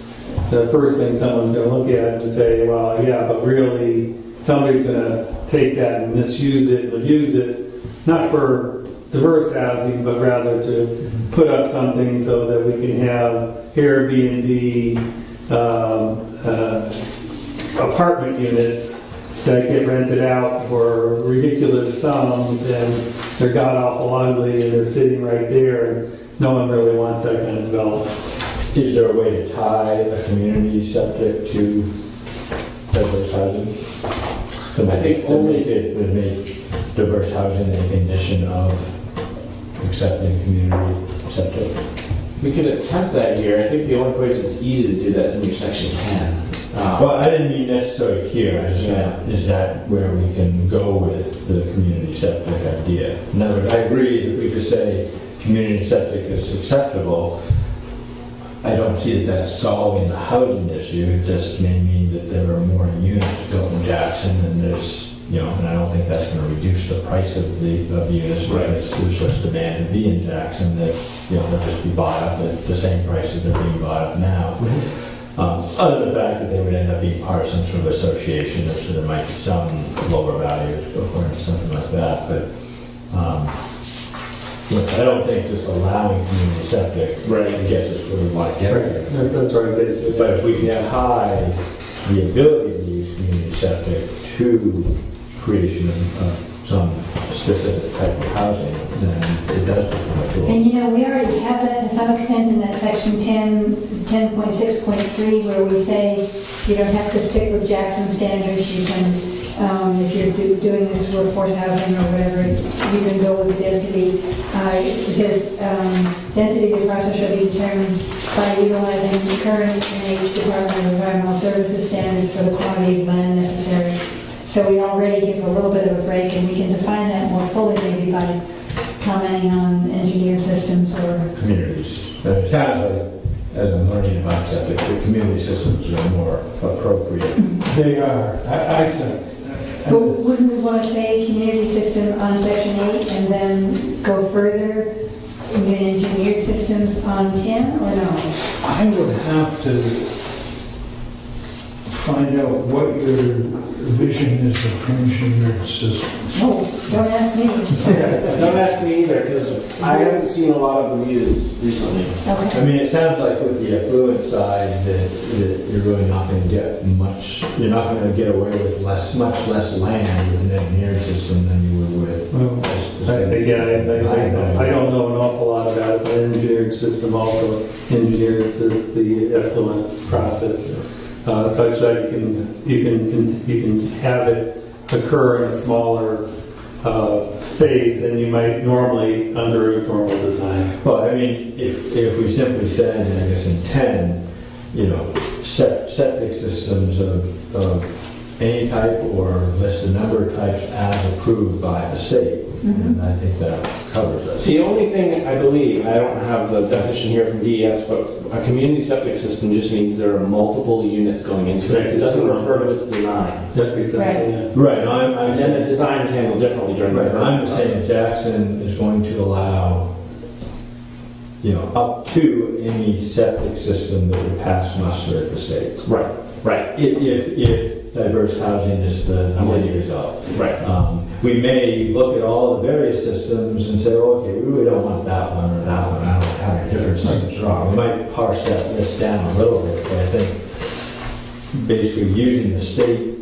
the first thing someone's going to look at and say, well, yeah, but really somebody's going to take that and misuse it and abuse it, not for diverse housing, but rather to put up something so that we can have Airbnb apartment units that get rented out for ridiculous sums, and they're god-awful ugly, and they're sitting right there, and no one really wants that kind of development. Is there a way to tie a community septic to diverse housing? I think only it would make diverse housing a condition of accepting community septic. We could attempt that here. I think the only place it's easy to do that is in your section 10. Well, I didn't mean necessarily here, I just meant, Yeah. is that where we can go with the community septic idea? In other words, I agree that we could say community septic is acceptable, I don't see that that's solving the housing issue. It just may mean that there are more units built in Jackson, and there's, and I don't think that's going to reduce the price of the units. Because there's such demand to be in Jackson that, they'll just be bought up at the same prices they're being bought up now. Other than the fact that they would end up being part of some sort of association, so there might be some lower value according to something like that. But I don't think just allowing community septic gets us where we want to get. That's right. But if we can tie the ability to use community septic to creation of some specific type of housing, then it does become a tool. And we already have that to some extent in that section 10.6.3, where we say you don't have to stick with Jackson standards. You can, if you're doing this workforce housing or whatever, you can go with density. It says density of the process shall be determined by utilizing the current NH Department of Environmental Services standards for the quantity of land necessary. So we already give a little bit of a break, and we can define that more fully maybe by commenting on engineered systems or... Communities. It sounds like, as I'm learning about septic, the community systems are more appropriate. They are, I think. But wouldn't we want to say community system on section 8 and then go further in engineered systems on 10, or no? I would have to find out what your vision is of engineered systems. No, don't ask me. Don't ask me either, because I haven't seen a lot of them used recently. Okay. I mean, it sounds like with the affluent side that you're really not going to get much, you're not going to get away with much less land with an engineered system than you would with. I don't know an awful lot about it, but an engineered system also engineers the effluent process, such that you can have it occur in a smaller space than you might normally under a normal design. Well, I mean, if we simply said, I guess in 10, septic systems of any type or list a number of types as approved by the state, and I think that covers us. The only thing I believe, I don't have the definition here from DES, but a community septic system just means there are multiple units going into it. It doesn't refer to its design. Yeah, exactly. Yeah. Right, And then the design is handled differently during the Right, I'm process. saying Jackson is going to allow, up to any septic system that would pass muster at the state. Right. If diverse housing is the end result. Right. We may look at all the various systems and say, okay, we really don't want that one or that one. I don't know how many different systems there are. We might parse that list down a little bit, but I think basically using the state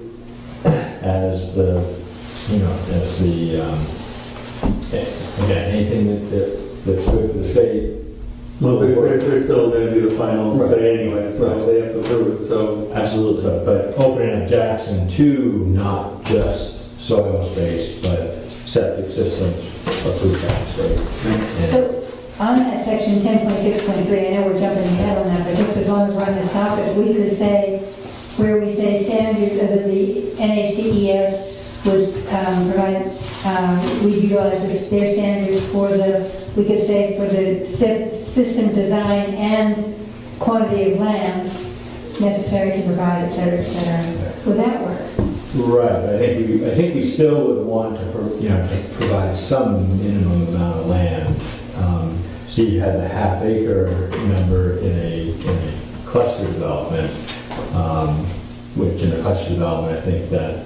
as again, anything that's good for the state. Well, they're still going to do the final say anyway, so Right. they have to prove it. So Absolutely. But opening up Jackson to not just soil space, but septic systems approved by the state. And- So on that section 10.6.3, I know we're jumping ahead on that, but just as long as we're on this topic, we could say, where we say standards, that the NHDES would provide, we utilize their standards for we could say for the system design and quantity of land necessary to provide, et cetera, et cetera. Would that work? Right, I think we still would want to provide some minimum amount of land. So you had the half acre number in a cluster development, which in a cluster development, I think that,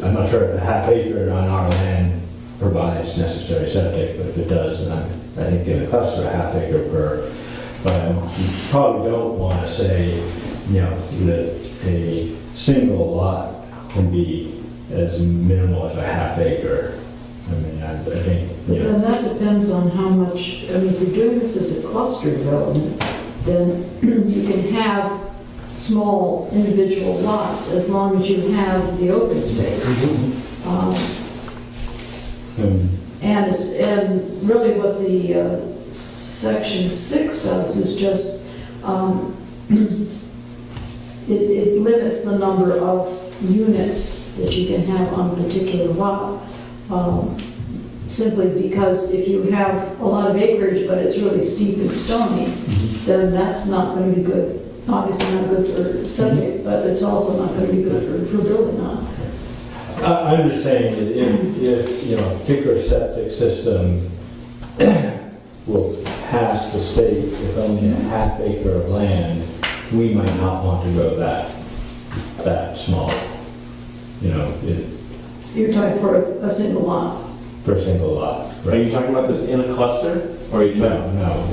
I'm not sure if a half acre on our land provides necessary septic, but if it does, then I think in a cluster, a half acre per. But you probably don't want to say, that a single lot can be as minimal as a half acre. I mean, I think, And that depends on how much, if you're doing this as a cluster development, then you can have small individual lots as long as you have the open space. And really what the section 6 does is just, it limits the number of units that you can have on a particular lot. simply because if you have a lot of acreage, but it's really steep and stony, then that's not going to be good. Obviously not good for septic, but it's also not going to be good for building on. I'm just saying that if, you know, a particular septic system will pass the state with only a half acre of land, we might not want to go that small. You know, You're talking for a single lot. for a single lot. Are you talking about this in a cluster, or are you talking? No, as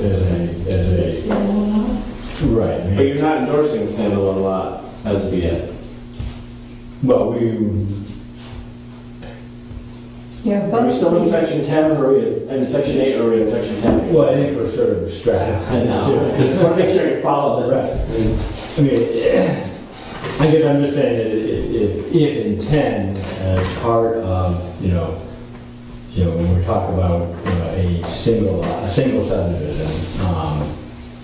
It's a, single lot. right. I mean, But you're not endorsing a standalone lot as of yet. well, Yeah, Are we still in section 10, or are we in section 8, or are we in section 10? well, I think we're sort of stratifying. I know. I just want to make sure you follow Right. this. I mean, I guess I'm just saying that if in 10, as part of, you know, when we talk about, you know, a single subdivision,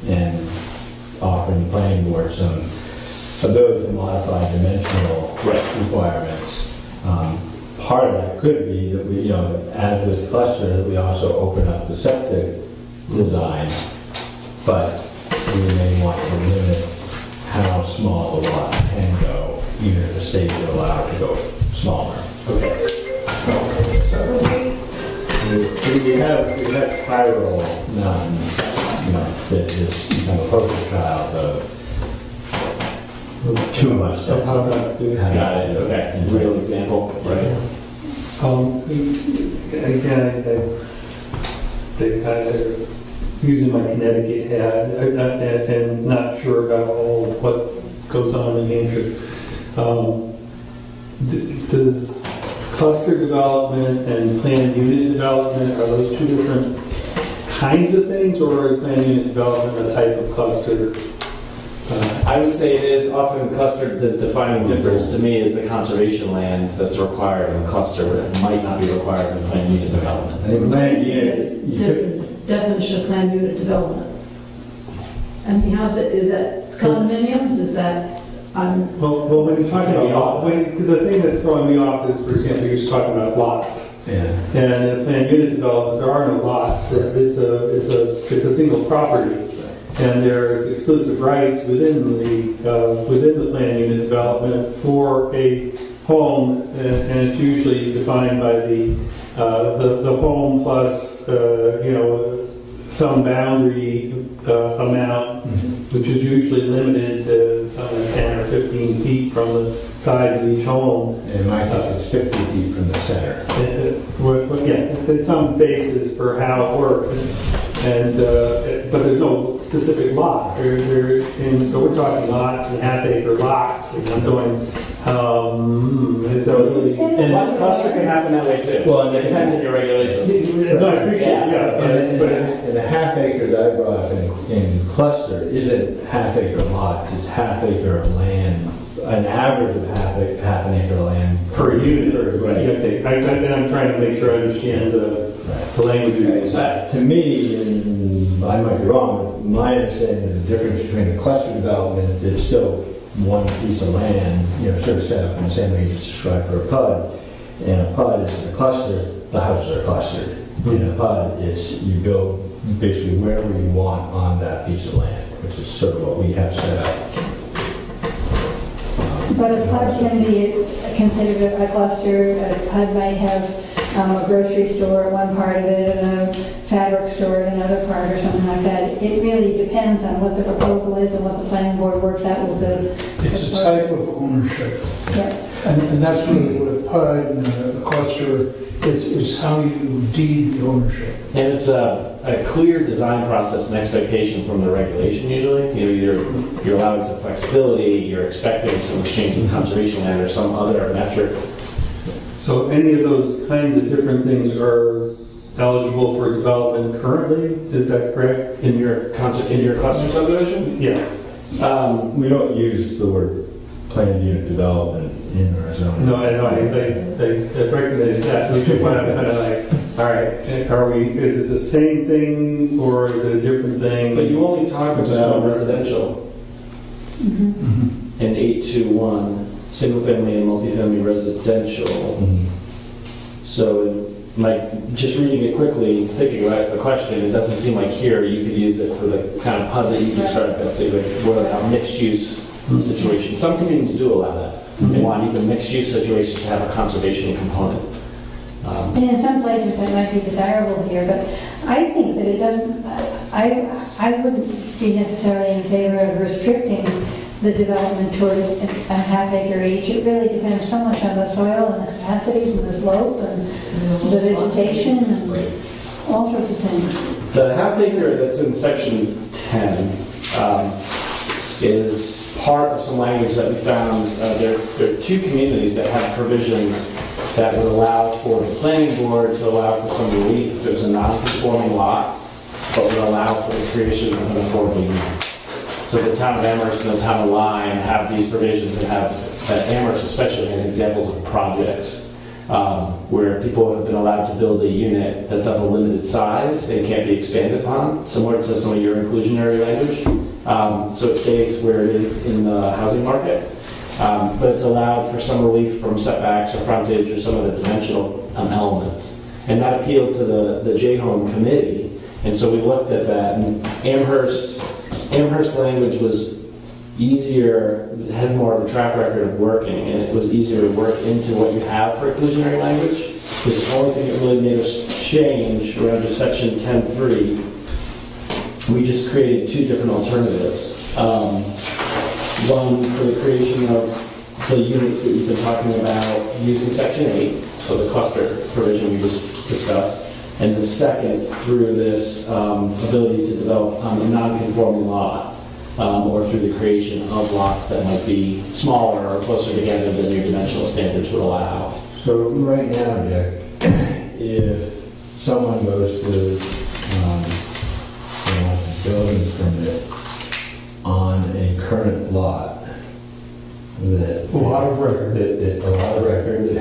and offering the planning board some ability to modify dimensional requirements, part of that could be that we, you know, as with cluster, that we also open up the septic design, but we may want to limit how small the lot can go, even if the state would allow it to go smaller. We have Cairo, you know, that is kind of a poster child of too much. Of how not to do it. Got it, okay. Real example, right? Again, I'm using my Connecticut hat and not sure about all what goes on in Hampshire. Does cluster development and planned unit development, are those two different kinds of things, or is planned unit development a type of cluster? I would say it is often clustered. The defining difference to me is the conservation land that's required in cluster, but it might not be required in planned unit development. I think planned unit, you could, Definition of planned unit development. I mean, how's it, is that condominiums, is that, Well, when you're talking about, the thing that's throwing me off is, for example, you're just talking about lots. yeah. And in planned unit development, there are no lots. It's a single property. And there's exclusive rights within the planned unit development for a home, and it's usually defined by the home plus, some boundary amount, which is usually limited to something 10 or 15 feet from the sides of each home. In my case, it's 50 feet from the center. It's some basis for how it works, but there's no specific lot. And so we're talking lots and half-acre lots, and I'm going, is that really? And cluster can happen that way too. Well, and it depends on your regulations. No, I appreciate it, And the half acre that I brought up in cluster isn't half acre lots, it's half acre of land, an average of half an acre of land per unit. Right. Okay, and I'm trying to make sure I understand the language you're using. To me, and I might be wrong, but my understanding of the difference between the cluster development, it's still one piece of land, sort of set up in the same way you just described for a PUD. And a PUD is in a cluster, the houses are clustered. In a PUD, it's you build basically wherever you want on that piece of land, which is sort of what we have set up. But a PUD can be considered a cluster. A PUD might have a grocery store at one part of it and a fabric store at another part or something like that. It really depends on what the proposal is and what the planning board works out with the... It's a type of ownership. Yeah. And that's really what a PUD and a cluster, it's how you deed the ownership. And it's a clear design process and expectation from the regulation usually. You're allowing some flexibility, you're expecting some exchange of conservation land or some other metric. So any of those kinds of different things are eligible for development currently? Is that correct? In your cluster subdivision? Yeah. We don't use the word planned unit development in our zone. No, I know, I recognize that, which is why I'm kind of like, all right, is it the same thing or is it a different thing? But you only talk about residential Mhm. in 821, single family and multifamily residential. Mhm. So like, just reading it quickly, thinking about the question, it doesn't seem like here you could use it for the kind of PUD that you described, that's like, what about mixed-use situation. Some communities do allow that. They want even mixed-use situations to have a conservation component. And in some places that might be desirable here, but I think that it doesn't, I wouldn't be necessarily in favor of restricting the development toward a half acre each. It really depends so much on the soil and the capacities and the slope and the vegetation and all sorts of things. The half acre that's in section 10 is part of some language that we found. There are two communities that have provisions that would allow for the planning board to allow for some relief if it was a non-conforming lot, but would allow for the creation of an affordable unit. So the town of Amherst and the town of Lyme have these provisions and have, Amherst especially has examples of projects where people have been allowed to build a unit that's of a limited size and can't be expanded upon, similar to some of your inclusionary language. So it stays where it is in the housing market. But it's allowed for some relief from setbacks or frontage or some of the dimensional elements. And that appealed to the J-Home committee. And so we looked at that, and Amherst language was easier, had more of a track record of working, and it was easier to work into what you have for inclusionary language. Because the only thing that really made us change around to section 10.3, we just created two different alternatives. One for the creation of the units that we've been talking about using Section 8, so the cluster provision we just discussed, and the second through this ability to develop a non-conforming lot, or through the creation of lots that might be smaller or closer together than your dimensional standards would allow. So right now, Jack, if someone goes to building permit on a current lot that A lot of record. that a lot of record that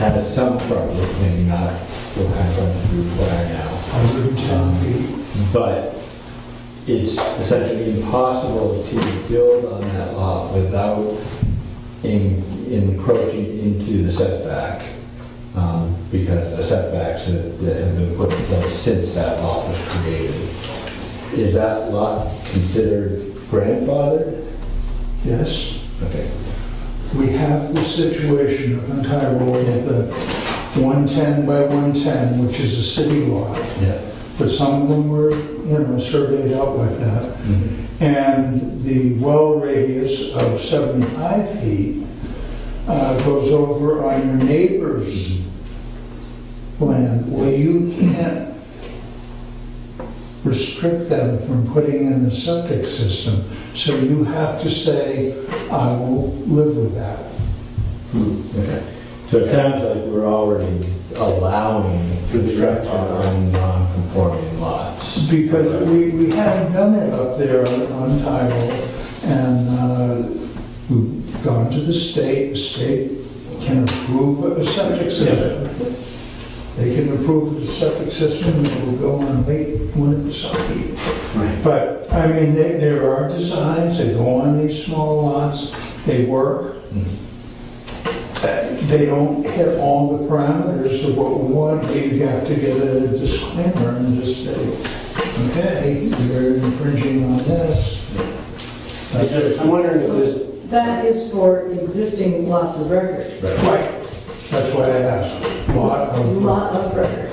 has some frontage, maybe not what kind of frontage we require now, 110 feet. but it's essentially impossible to build on that lot without encroaching into the setback, because of the setbacks that have been put in place since that lot was created. Is that lot considered grandfathered? Yes. Okay. We have the situation of Untie Road at the 110 by 110, which is a city lot. Yeah. But some of them were, surveyed out like that. Mm-hmm. And the well radius of 75 feet goes over on your neighbor's land, where you can't restrict them from putting in a septic system. So you have to say, I will live with that. Okay. So it sounds like we're already allowing construction on non-conforming lots. Because we haven't done it up there on Tyrol, and we've gone to the state can approve a septic system. They can approve the septic system, and it will go on late winter summer. But, I mean, there are designs, they go on these small lots, they work. They don't hit all the parameters of what we want. You have to get a disclaimer and just say, okay, you're infringing on this. I'm wondering if there's, That is for existing lots of record. Right, that's why I asked. Lot of record.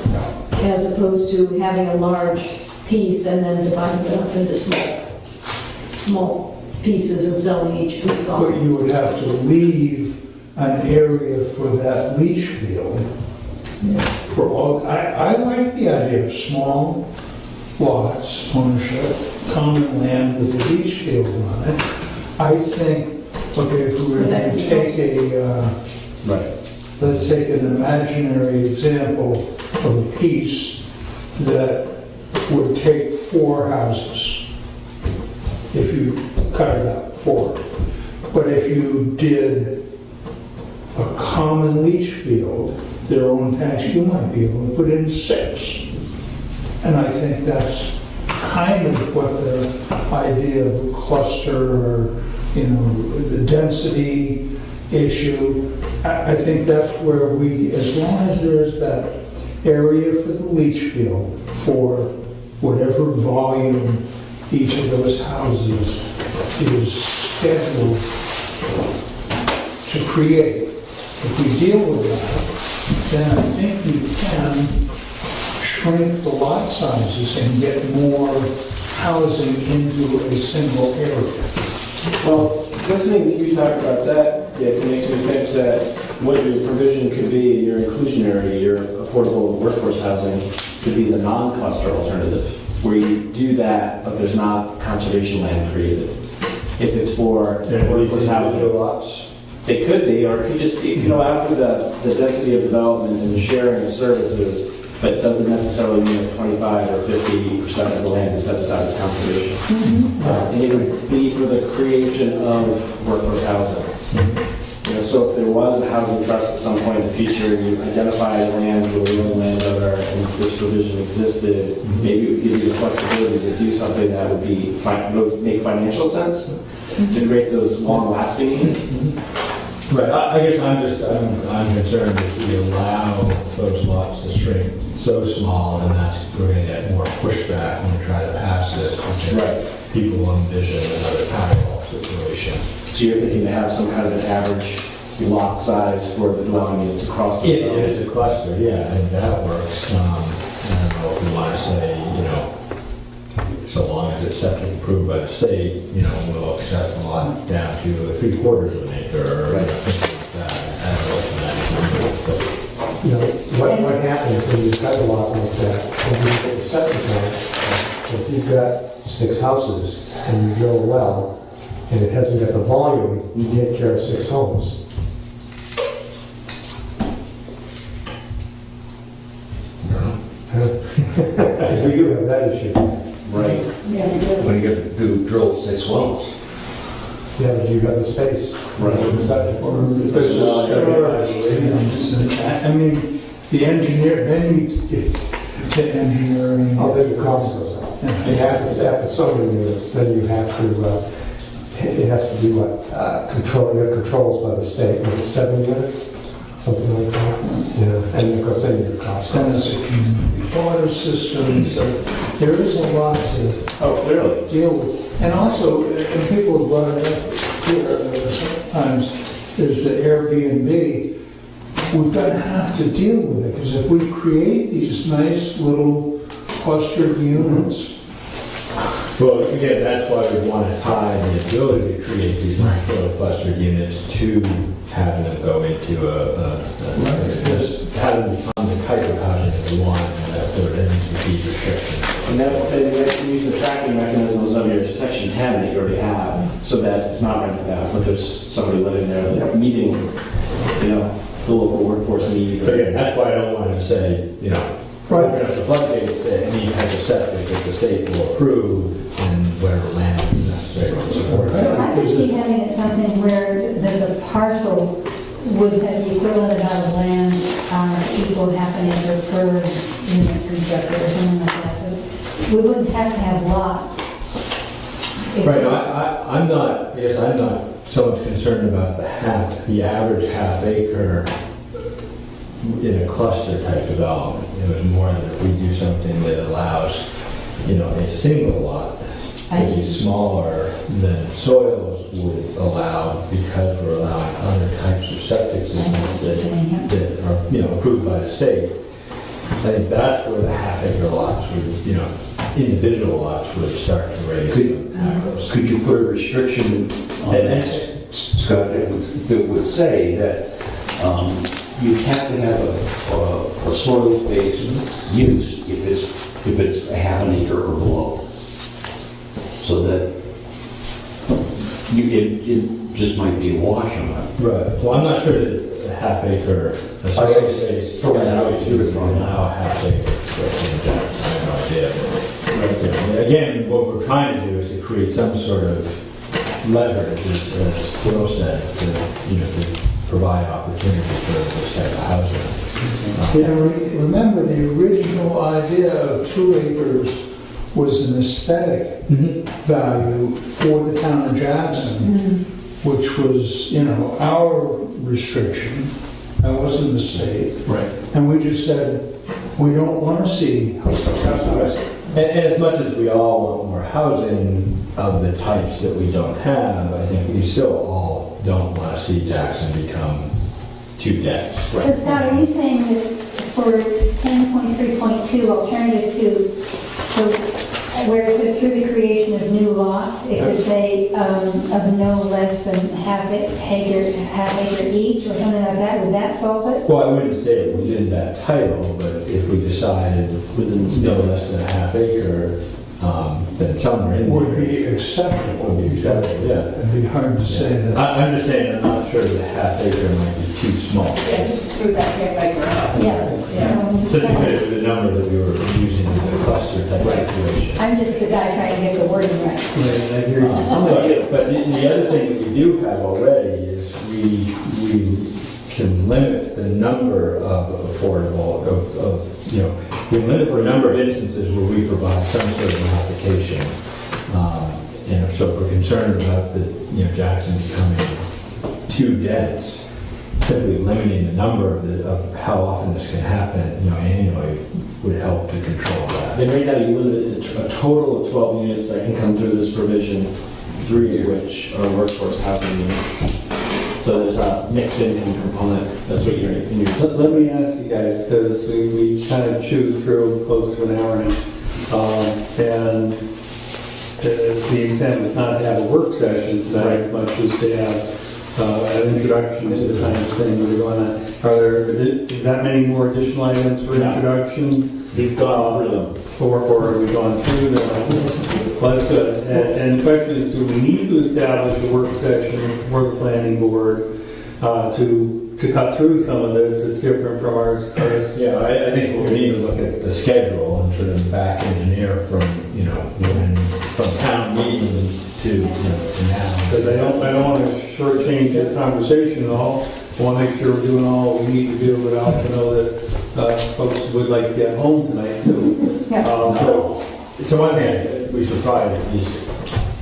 As opposed to having a large piece and then dividing it up into small pieces and selling each piece off. But you would have to leave an area for that leach field. For all, I like the idea of small lots, ownership, common land with a leach field on it. I think, okay, if we were to take let's take an imaginary example of a piece that would take 4 houses. If you cut it up, 4. But if you did a common leach field, their own tanks, you might be able to put in 6. And I think that's kind of what the idea of a cluster or, the density issue, I think that's where we, as long as there's that area for the leach field for whatever volume each of those houses is scheduled to create. If we deal with that, then I think we can shrink the lot sizes and get more housing into a single area. Well, listening to you talk about that, it makes me think that what your provision could be, your inclusionary, your affordable workforce housing, could be the non-cluster alternative, where you do that, but there's not conservation land created. If it's for workforce housing. lots. It could be, or it could just be, it could allow for the density of development and the sharing of services, but it doesn't necessarily mean that 25 or 50% of the land is set aside as conservation. And it would be for the creation of workforce housing. You know, so if there was a housing trust at some point in the future, you identify land with a willing landowner, and this provision existed, maybe it would give you the flexibility to do something that would be would make financial sense to create those long-lasting units. Right, I guess I'm concerned if we allow those lots to shrink so small, and that's, we're gonna get more pushback when we try to pass this, because Right. people will envision another parallel situation. So you're thinking to have some kind of an average lot size for the dwelling units across the If development? it's a cluster, yeah, I think that works. I don't know if we want to say, so long as it's septic approved by the state, we'll accept a lot down to 3/4 of an acre, or something like that. I don't know what that is, What happens when you've got a lot like that, when you get a septic tank, if you've got 6 houses and you drill a well, and it hasn't got the volume, you take care of 6 homes. Because we do have that issue. Right. Yeah, we do. When you get to drill 6 wells. Yeah, but you've got the space. Right. For the septic. Or I mean, the engineer, then you get to engineering. Oh, then your cost goes up. You have to, after so many units, then you have to, it has to be control, you have controls by the state, was it 7 units? Something like that. Yeah, and of course, then your cost Then goes it's up. a community water system, so there is a lot to Oh, clearly. deal with. And also, and people have brought it up here sometimes, is the Airbnb. We're going to have to deal with it, because if we create these nice little clustered units, Well, again, that's why we want to tie the ability to create these nice little clustered units to having them go into having them become the type of housing that we want, and that there needs to be restrictions. And that you use the tracking mechanisms of your section 10 that you already have, so that it's not rented out, but there's somebody living there that's meeting, the local workforce need. So again, that's why I don't want to say, Right. open up the floodgates that any type of septic that the state will approve and whatever land is necessary to support So it. I could see having it something where the parcel would have the equivalent amount of land equal half an acre per unit constructed or something like that. So we wouldn't have to have lots. Right, I'm not so much concerned about the average half acre in a cluster type development. It was more that if we do something that allows, a single lot to be smaller than soils would allow, because we're allowing other types of septic systems that are, approved by the state. I think that's where the half acre lots would, individual lots would start to raise some hackles. Could you put a restriction on that, Scott, that would say that you have to have a soil-based use if it's a half an acre or below? So that it just might be a wash on it. Right, well, I'm not sure that a half acre, a soil space, throw that out, you would allow a half acre. I have no idea. Right, again, what we're trying to do is to create some sort of leverage, as Will said, to provide opportunity for this type of housing. remember the original idea of 2 acres was an aesthetic value for the town of Jackson, which was, our restriction. That wasn't the state. Right. And we just said, We don't want to see houses. And as much as we all want more housing of the types that we don't have, I think we still all don't want to see Jackson become too dense. So Scott, are you saying that for 10.3.2, alternative 2, so where it says through the creation of new lots, it could say of no less than half acre each or something like that, would that solve it? Well, I wouldn't say it within that title, but if we decided within no less than a half acre, then somewhere in there. Would be acceptable. Would be acceptable, yeah. It'd be hard to say that. I'm just saying, I'm not sure the half acre might be too small. Yeah, just screw that half acre up. Yeah. Just because of the number that we were using in the cluster type situation. I'm just the guy trying to get the wording right. I hear you. But the other thing that we do have already is we can limit the number of affordable, we limit the number of instances where we provide some sort of modification. And so if we're concerned about Jackson becoming too dense, simply limiting the number of how often this can happen, annually would help to control that. And right now, you limit it to a total of 12 units that can come through this provision, 3 of which are workforce housing units. So there's a mixed income component. That's what you're in your. Let me ask you guys, because we kind of chewed through close to an hour now. And the intent was not to have a work session tonight as much as to have an introduction to the kind of thing that we're going on. Are there that many more additional items for introduction? We've gone through them. Or have we gone through them? Well, that's good. And the question is, do we need to establish a work session for the planning board to cut through some of this that's different from ours? Yeah, I think we need to look at the schedule and sort of back engineer from town meeting to now. Because I don't want to shortchange the conversation at all. I want to make sure we're doing all we need to do, but I also know that folks would like to get home tonight too. Yeah. So one thing we should probably is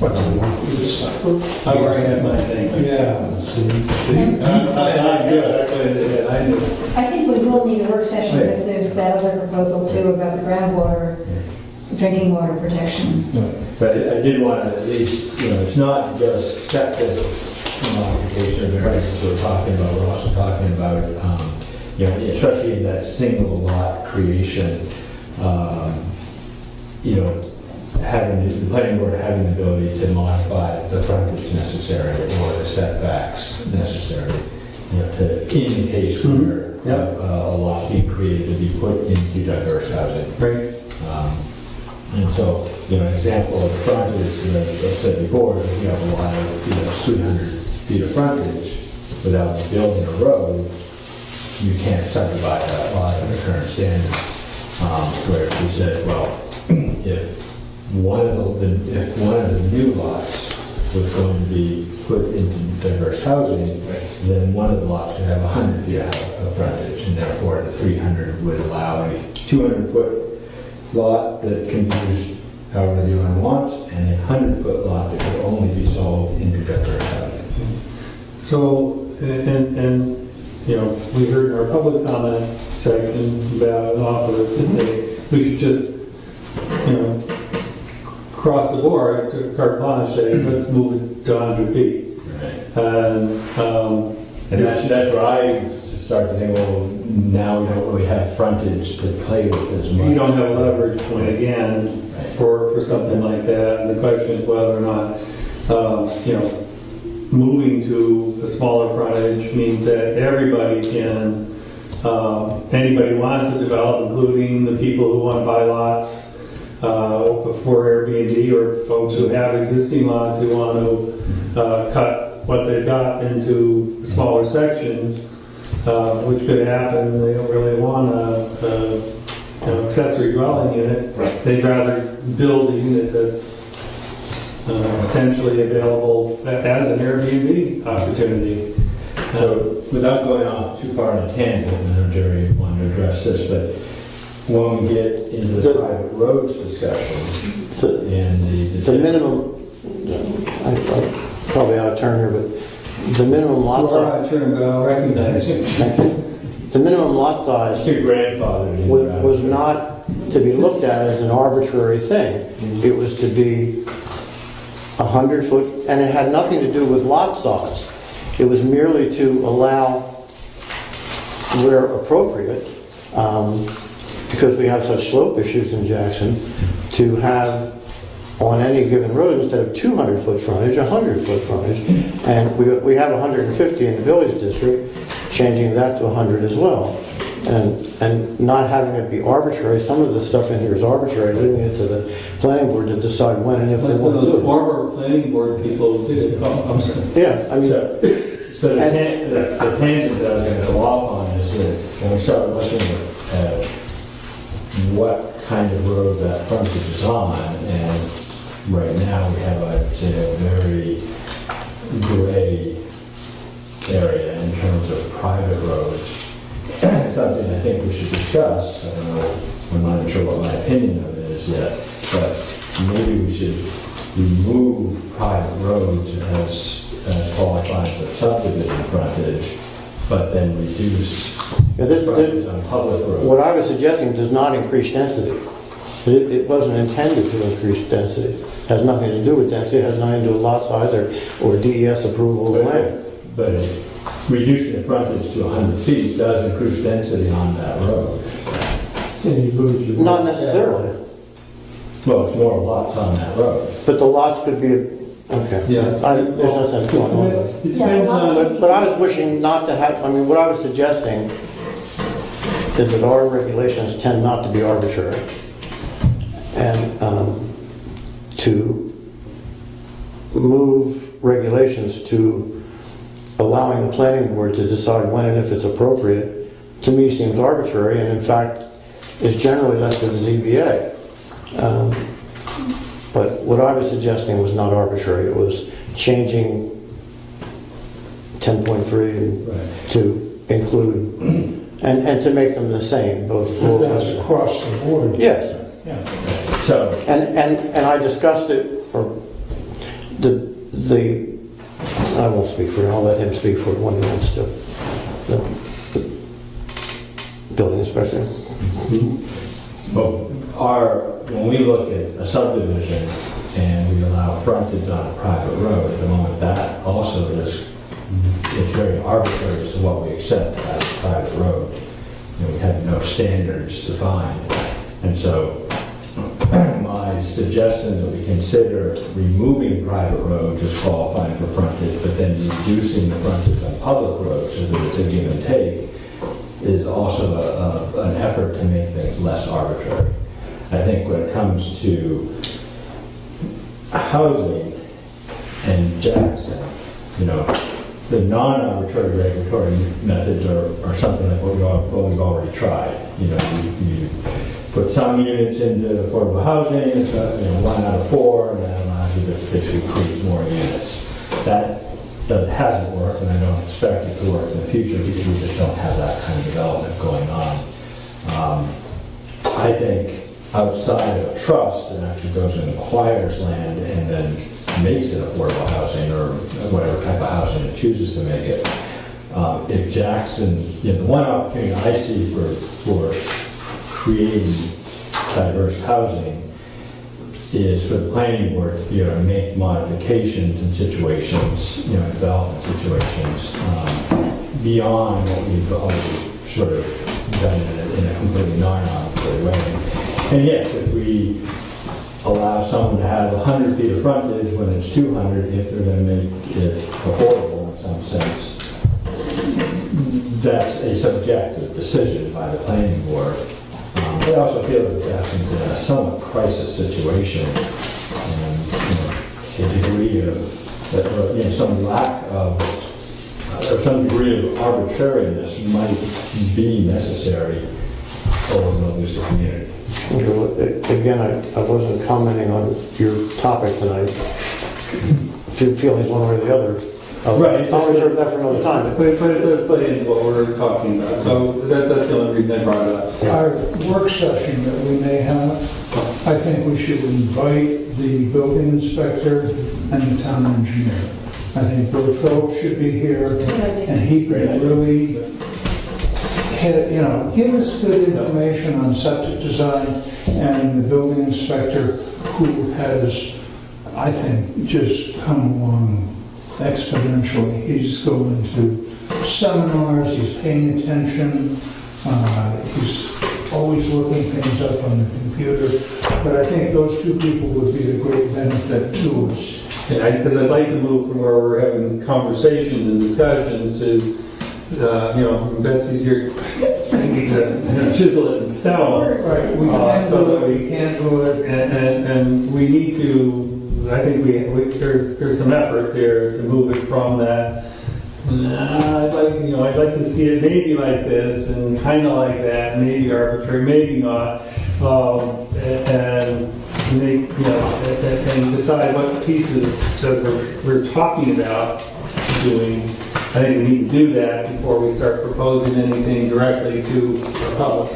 I've already had my thing. Yeah, see. I'm good. I knew. I think we will need a work session because there's that other proposal too about the groundwater, drinking water protection. But I did want to at least, it's not just septic modification of the prices we're talking about, we're also talking about, especially in that single lot creation, having the planning board having the ability to modify the frontage necessary or the setbacks necessary, to in the case where a lot's being created to be put into diverse housing. Right. And so, an example of frontage that I've said before, if you have a lot of, 300 feet of frontage without building a road, you can't subdivide that lot under current standards. Where if we said, well, if one of the new lots was going to be put into diverse housing, then one of the lots could have 100 feet of frontage, and therefore the 300 would allow a 200-foot lot that can be used however the owner wants, and a 100-foot lot that could only be sold into diverse housing. So, we heard in our public comment section about an offer to say we should just, cross the board to carte blanche, say, let's move it to 100 feet. Right. And that's where I start to think, well, now we don't really have frontage to play with as much. You don't have a leverage point again for something like that. And the question is whether or not, moving to a smaller frontage means that everybody can, anybody wants to develop, including the people who want to buy lots for Airbnb or folks who have existing lots who want to cut what they've got into smaller sections, which could happen. They don't really want an accessory dwelling unit. They'd rather build a unit that's potentially available as an Airbnb opportunity. So without going off too far on a tangent, I know Jerry wanted to address this, but when we get into the private roads discussion and The minimum, I'm probably out of turn here, but the minimum lot Or size. I turn, but I'll recognize you. the minimum lot size Two grandfathers in was not to be looked at as an arbitrary thing. It was to be 100 foot, and it had nothing to do with lot size. It was merely to allow, where appropriate, because we have such slope issues in Jackson, to have on any given road, instead of 200 foot frontage, 100 foot frontage. And we have 150 in the village district, changing that to 100 as well. And not having it be arbitrary. Some of the stuff in here is arbitrary, leaving it to the planning board to decide when and if they Most of want to those do it. former planning board people did it. I'm sorry. Yeah, I mean, So the tangent that I was going to go off on is that when we start looking at what kind of road that frontage is on, and right now we have, I'd say, a very gray area in terms of private roads. Something I think we should discuss. I don't know, I'm not sure what my opinion of it is yet, but maybe we should remove private roads as qualifying for subdivision frontage, but then reduce Yeah, this- frontage on public roads. what I was suggesting does not increase density. It wasn't intended to increase density. It has nothing to do with density, it has nothing to do with lot size or DES approval of land. But reducing the frontage to 100 feet does increase density on that road. And you lose your. Not necessarily, Well, it's more lots on that road. but the lots could be, okay. Yeah. There's no sense going on with it. It depends on, But I was wishing not to have, I mean, what I was suggesting is that our regulations tend not to be arbitrary. And to move regulations to allowing the planning board to decide when and if it's appropriate, to me seems arbitrary, and in fact, is generally left to the ZBA. But what I was suggesting was not arbitrary, it was changing 10.3 to include, and to make them the same, both rural and That's residential. across the board. Yes, Yeah. So, and I discussed it, or I won't speak for him, I'll let him speak for it when he wants to. The building inspector. when we look at a subdivision and we allow frontage on a private road, at the moment, that also is very arbitrary as to what we accept as a private road. You know, we have no standards defined. And so my suggestion that we consider removing private roads as qualifying for frontage, but then reducing the frontage on public roads so that it's a give and take, is also an effort to make things less arbitrary. I think when it comes to housing and Jackson, you know, the non-arbitrary regulatory methods are something like what we've already tried. You know, you put some units into affordable housing, so, you know, 1 out of 4, and that allows you to basically create more units. That hasn't worked, and I don't expect it to work in the future because we just don't have that kind of development going on. I think outside of a trust that actually goes and acquires land and then makes it affordable housing or whatever type of housing it chooses to make it. If Jackson, you know, the one opportunity I see for creating diverse housing is for the planning board to be able to make modifications in situations, you know, development situations, beyond what we've always sort of done in a completely non-arbitrary way. And yes, if we allow someone to have 100 feet of frontage when it's 200, if they're going to make it affordable in some sense, that's a subjective decision by the planning board. I also feel that Jackson's in a somewhat crisis situation, and a degree of, you know, some lack of, or some degree of arbitrariness might be necessary for at least the community. Again, I wasn't commenting on your topic tonight. If you feel he's one way or the other, Right. I'll reserve that for another time. but it does play into what we're talking about, so that's the only reason I brought it up. Our work session that we may have, I think we should invite the building inspector and the town engineer. I think Bill Phillips should be here, and he can really give us good information on septic design, and the building inspector, who has, I think, just come along exponentially. He's going to seminars, he's paying attention, he's always looking things up on the computer. But I think those two people would be a great benefit to us. Because I'd like to move from where we're having conversations and discussions to, from Betsy's here, I need to chisel it in stone. Right, we can't So do that it, we can't do it. And we need to, I think there's some effort there to move it from that. I'd like to see it maybe like this and kind of like that, maybe arbitrary, maybe not, and make, and decide what pieces that we're talking about doing. I think we need to do that before we start proposing anything directly to the public.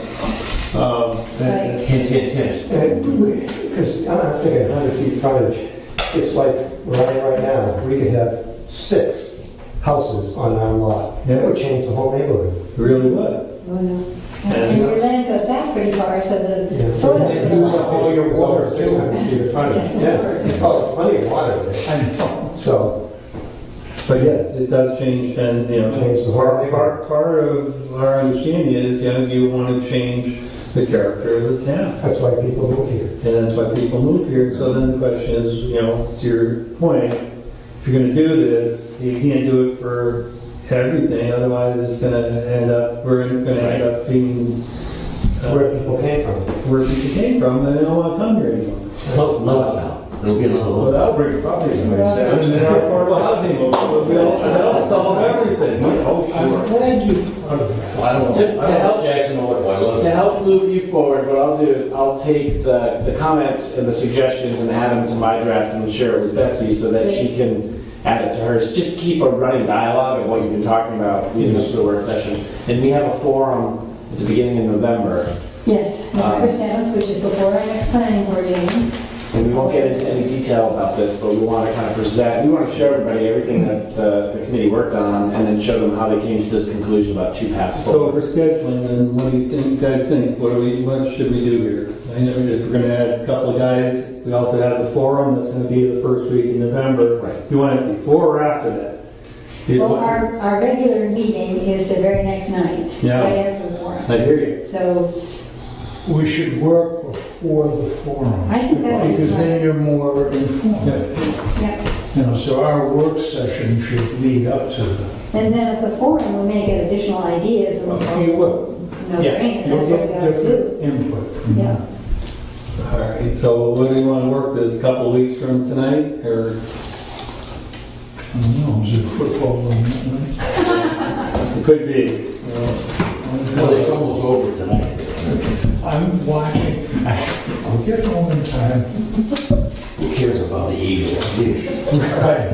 Hint, hint, hint. Because I'm thinking 100 feet frontage, it's like right now, we could have 6 houses on our lot. Yeah. That would change the whole neighborhood. Really would. Oh, no. And your land goes back pretty far, so the soil. And use up all your water, 600 feet of frontage. Yeah. Oh, it's plenty of water there. I know. So, But yes, it does change, and, Change the whole part of our understanding is, you want to change the character of the town. that's why people move here. And that's why people move here. So then the question is, to your point, if you're going to do this, you can't do it for everything. Otherwise, it's going to end up, we're going to end up being Where people came from. where people came from, and they don't want to come here anymore. Another town. It'll be another one. That'll bring property values down, and then our affordable housing will solve everything. Oh, I'm sure. glad you thought of that. I don't To know. help Jackson know what I To help move you forward, what I'll do is I'll take the comments and the suggestions and add them to my draft and share it with Betsy so that she can add it to hers, just to keep a running dialogue of what you've been talking about leading up to the work session. And we have a forum at the beginning of November, Yes, November 7th, which is before our next planning board meeting. and we won't get into any detail about this, but we want to kind of present, we want to show everybody everything that the committee worked on and then show them how they came to this conclusion about 2 paths So forward. for scheduling, then what do you guys think? What should we do here? I know if we're going to add a couple of guys, we also have the forum that's going to be the first week in November. Right. You want it before or after that? Well, our regular meeting is the very next night, Yeah. right after the forum. I hear you. So We should work before the forum. I think that is Because fine. then you're more informed. Yeah. So our work session should lead up to that. And then at the forum, we may get additional ideas. You will. No Yeah. brainer, You'll that's what we get gotta do. different input from Yeah. that. All right, so what do you want to work this, a couple of weeks from tonight, or? I don't know, is it football on that night? It could be. Well, it's almost over tonight. I'm watching. I'll get home in time. Who cares about the Eagles? Please. Right.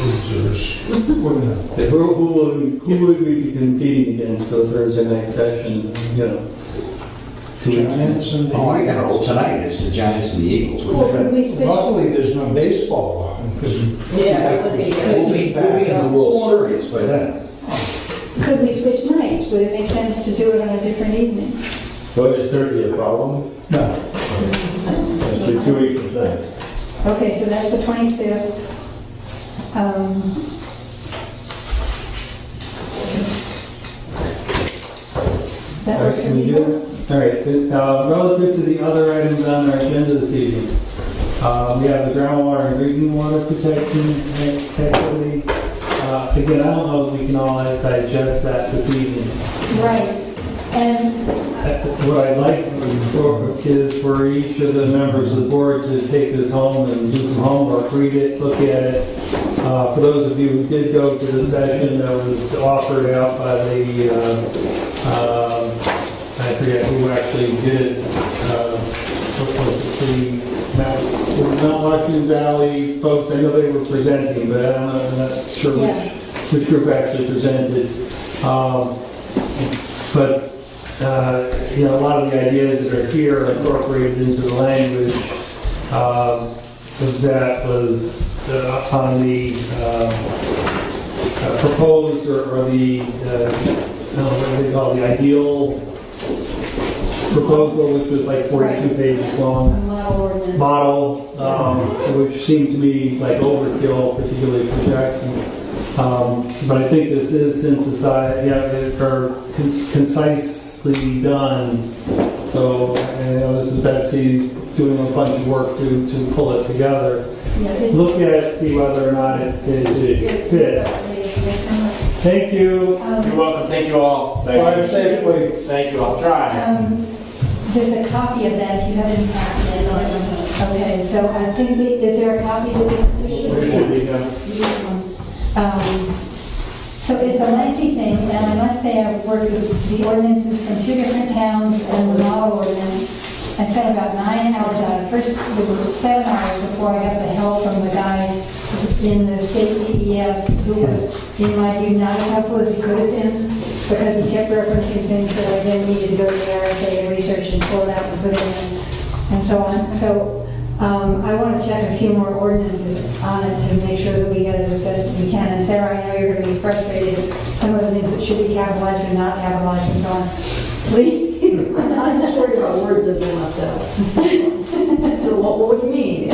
Losers. Wouldn't it? Who would we be competing against for the Thursday night session, 2 weeks? Giants and the Oh, I know. Eagles. Tonight it's the Giants and the Eagles. Well, could we switch, Luckily, there's no baseball on, because Yeah, it would be We'll be in the World Series by then. could we switch nights? Would it make sense to do it on a different evening? Well, is Thursday a problem? no. Let's do 2 weeks from tonight. Okay, so that's the 25th. That works for Can we you? do it? All right, relative to the other items on our agenda this evening, we have the groundwater and drinking water protection activity. Again, I don't know if we can all digest that this evening. Right, and What I'd like is for each of the members of the board to take this home and do some homework, read it, look at it. For those of you who did go to the session that was offered out by the, I forget who actually did it, what was it, the Mount Washington Valley folks, I know they were presenting, but I'm not sure Yeah. which group actually presented. But a lot of the ideas that are here are incorporated into the language that was on the proposed or the, what do they call it, the ideal proposal, which was like 42 pages A long, model ordinance. model, which seemed to me like overkill, particularly for Jackson. But I think this is synthesized, or concisely done. So, this is Betsy doing a bunch of work to pull it together. Yeah, it's- Look at it, see whether or not it fits. Thank you. You're welcome, thank you all. Drive safely. Thank you, I'll try. There's a copy of that, if you haven't had it. Okay, so I think, is there a copy of this petition? Where should we go? So it's a lengthy thing, and I must say I've worked with the ordinances from 2 different towns and the model ordinance. I spent about 9 hours on it. First, it was 7 hours before I got the help from the guy in the state DES, who was, in my view, not as helpful as he could have been, because he kept referencing things that I then needed to go to the RSA and research and pull it out and put it in, and so on. So I want to check a few more ordinances on it to make sure that we get it as best as we can. And Sarah, I know you're going to be frustrated at some of the things that should be capitalized or not capitalized and so on. Please. I'm just worried about words that have been left out. So what do you mean?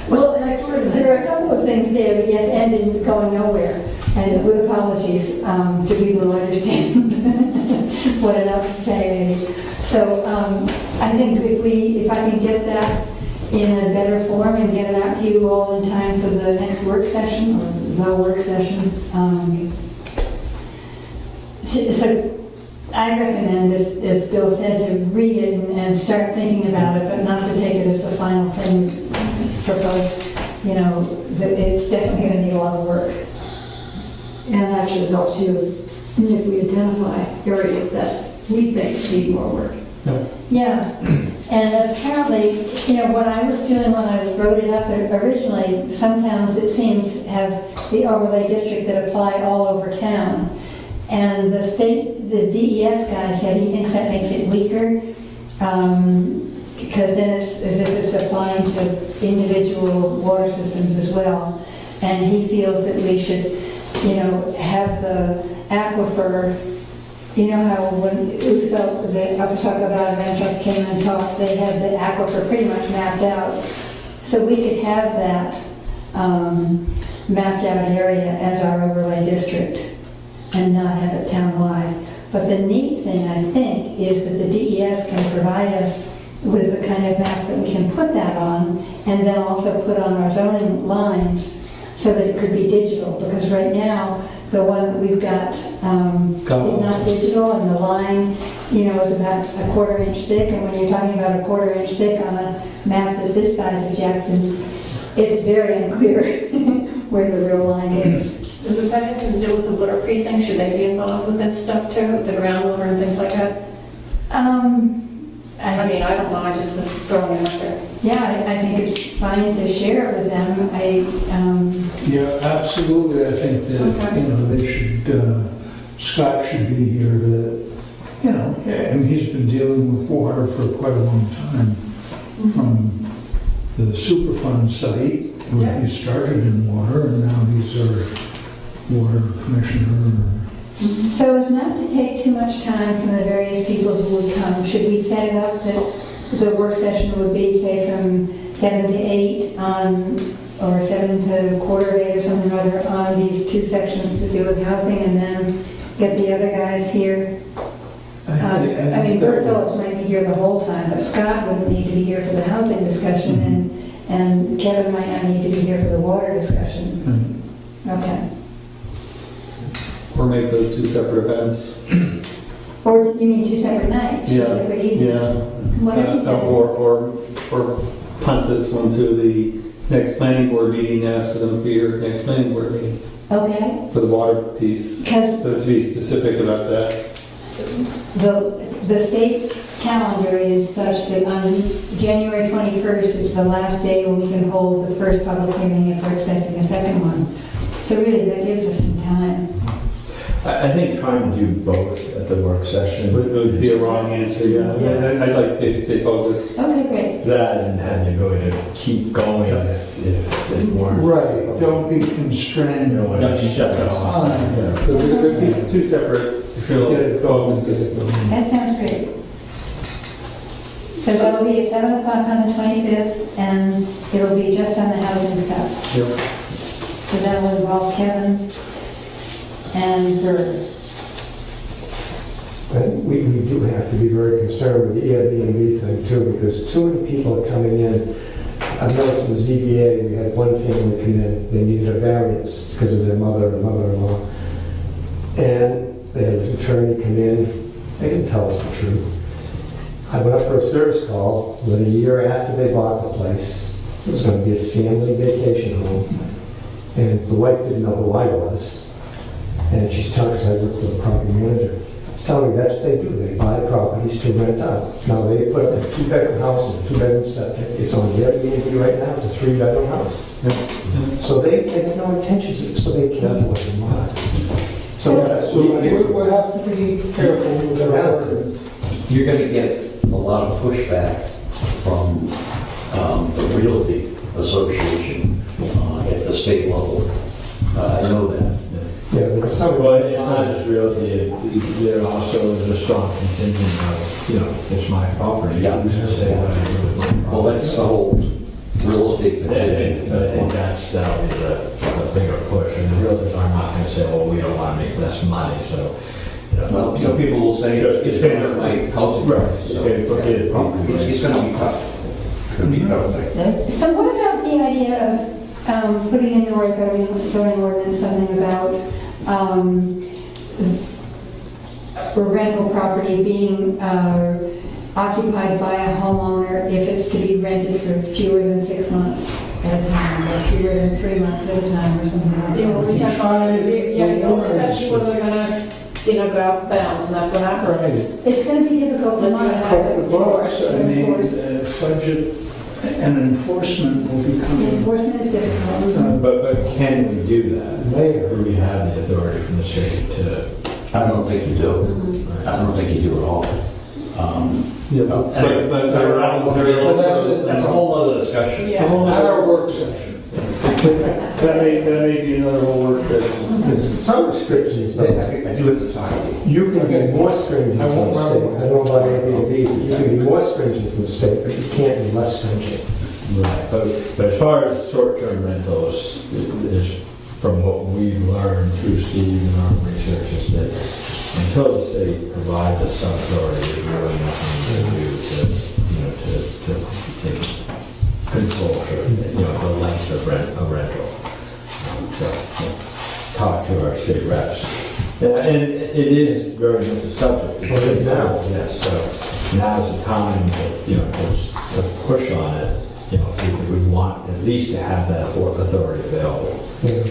What's the next word? There are a couple of things there that, yes, ended going nowhere, and with apologies to people who understand what enough to say. So I think if I can get that in a better form and get it out to you all in time for the next work session, or the work session. So I recommend, as Bill said, to read it and start thinking about it, but not to take it as the final thing proposed. That it's definitely going to need a lot of work. And actually helps you if we identify areas that we think need more work. Yeah, and apparently, what I was doing when I wrote it up originally, some towns, it seems, have the overlay district that apply all over town. And the DES guy said he thinks that makes it weaker, because then it's as if it's applying to individual water systems as well. And he feels that we should, have the aquifer. You know how when USO, the Upper Valley Trust came and talked, they had the aquifer pretty much mapped out. So we could have that mapped out area as our overlay district and not have it townwide. But the neat thing, I think, is that the DES can provide us with the kind of map that we can put that on, and then also put on our zoning lines so that it could be digital. Because right now, the one that we've got is not digital, and the line, is about a 1/4 inch thick. And when you're talking about a 1/4 inch thick on a map that's this size of Jackson, it's very unclear where the real line is. Does it have anything to do with the water precinct? Should they be involved with this stuff too, the groundwater and things like that? I mean, I don't know, I just was throwing it out there. Yeah, I think it's fine to share it with them. Yeah, absolutely. I think that, they should, Scott should be here to, and he's been dealing with water for quite a long time. From the Superfund site, where he started in water, and now he's our water commissioner. So as not to take too much time from the various people who would come, should we set it up that the work session would be, say, from 7 to 8 on, or 7 to 7:45 or something or other on these 2 sections to do with housing, and then get the other guys here? I mean, Bert Phillips might be here the whole time, but Scott wouldn't need to be here for the housing discussion, and Kevin might not need to be here for the water discussion. Okay. Or make those 2 separate events. Or you mean 2 separate nights? 2 separate evenings? Yeah. Whatever you guys think. Or punt this one to the next planning board meeting, ask for them to be here next planning board meeting Okay. for the water piece. Because So to be specific about that. the state calendar is such that on January 21st, it's the last day when we can hold the first public hearing if we're expecting a second one. So really, that gives us some time. I think trying to do both at the work session. It would be a wrong answer, yeah. I'd like to stay focused. Okay, great. That and have the ability to keep going if it weren't. Right, don't be constrained. You know, when I shut it off. Because they're 2 separate Phil, Get it going, get it going. That sounds great. So that'll be at 7 o'clock on the 25th, and it'll be just on the housing stuff. Yep. So that will involve Kevin and Bird. And we do have to be very concerned with the Airbnb thing too, because too many people are coming in. I've noticed in the ZBA, we had one family come in, they needed a variance because of their mother and mother-in-law. And they had an attorney come in, they didn't tell us the truth. I went up for a service call, within a year after they bought the place. It was going to be a family vacation home. And the wife didn't know who I was. And she's telling us I work for the property manager. She's telling me that's what they do. They buy properties to rent out. Now they put up a 2-bedroom house and a 2-bedroom septic. It's on the Airbnb right now. It's a 3-bedroom house. So they have no intentions of it, so they can't do it in mind. So that's So we have to be careful with our word. You're going to get a lot of pushback from the Realty Association at the state level. I know that. Yeah, there's some. But it's not just realty, there also is a strong contingent of, you know, it's my property. Yeah. Who's to say what I do with my property? Well, that's the whole real estate But I think division. that'll be the bigger push, and the realtors are not gonna say, well, we don't wanna make less money, so, you know. Well, some people will say it's going to like housing prices. so- Okay, forget it. It's going to be tough. It's going to be tough. So what about the idea of putting in your zoning ordinance something about a rental property being occupied by a homeowner if it's to be rented for fewer than 6 months at a time, or fewer than 3 months at a time, or something like You that? always said people are gonna, go out the bounds, and that's what happens. It's going to be difficult to monitor. The books, I mean, Enforce. budget and enforcement will become Enforcement is difficult. But can we do that? there. Do we have the authority from the state to? I don't think you do. I don't think you do at all. Yeah, but there are That's a whole other discussion. It's a whole At other- our work session. That may be another whole work session. There's some restrictions though. I do have to talk to you. You can be more stringent than the state. I don't know about Airbnb, but you can be more stringent than the state, but you can't be less stringent. Right, but as far as short-term rentals, is from what we've learned through Steve and our research is that until the state provides us some authority, there's really nothing to do to control, the length of rental. So, talk to our state reps. And it is very much a subject. Well, it is now. Yes, so now's the time to push on it. If we want at least to have that authority available. Yeah.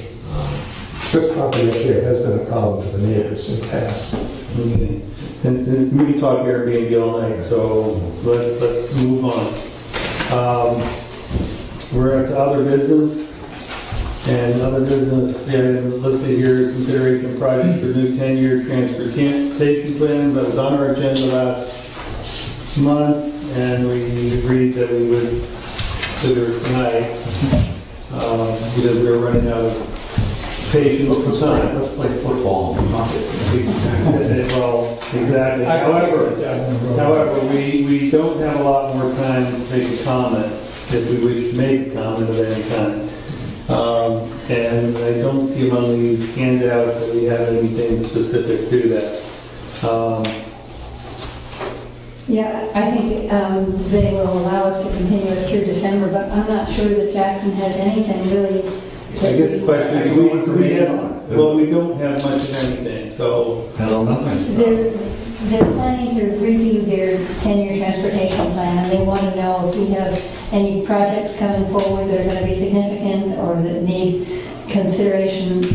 This property up here has been a problem to the neighbors in the past. Okay. And we can talk Airbnb all night, so let's move on. We're into other business. And other business, listed here, consideration project for new 10-year transportation plan that was on our agenda last month, and we agreed that we would consider it tonight, because we were running out of patience for time. Let's play football. Well, exactly. However, we don't have a lot more time to make a comment, if we wish to make a comment of any kind. And I don't see among these handouts that we have anything specific to that. Yeah, I think they will allow us to continue it through December, but I'm not sure that Jackson has anything really. I guess the question is, do we have, well, we don't have much of anything, so. Hello, nothing. They're planning to review their 10-year transportation plan, and they want to know if we have any projects coming forward that are going to be significant or that need consideration, in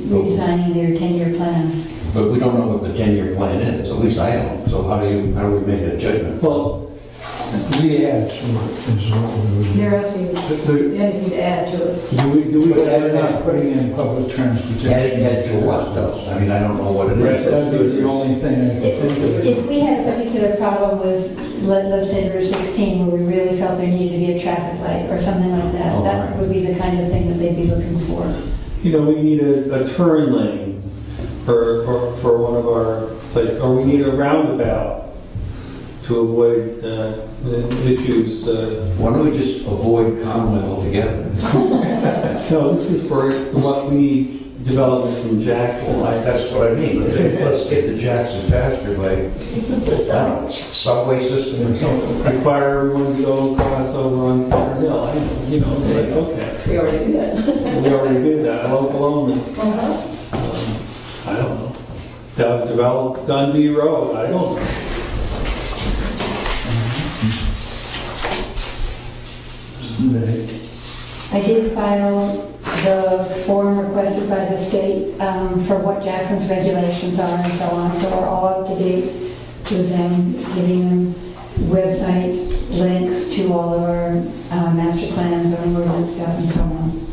redesigning their 10-year plan. But we don't know what the 10-year plan is, at least I don't. So how do we make a judgment? Well, We add to it is what we would do. They're asking anything to add to it. do we But they're have not putting in public transportation. Add to what though? I mean, I don't know what it is. That'd be the only thing I could think of. If we had a particular problem with, let's say Route 16, where we really felt there needed to be a traffic light or something like that, Oh, that right. would be the kind of thing that they'd be looking for. we need a turn lane for one of our places, or we need a roundabout to avoid issues. Why don't we just avoid Conway altogether? No, this is for what we need development from Jackson. That's what I mean. Let's get to Jackson faster by, I don't know, subway system or something. Require everyone to go across over on Corner Hill. You know, it's like, okay. We already did that. We already did that, local only. I don't know. Develop Dundee Road, I don't know. I did file the form requested by the state for what Jackson's regulations are and so on, so we're all up to date with them, giving them website links to all of our master plans and ordinance stuff and so on.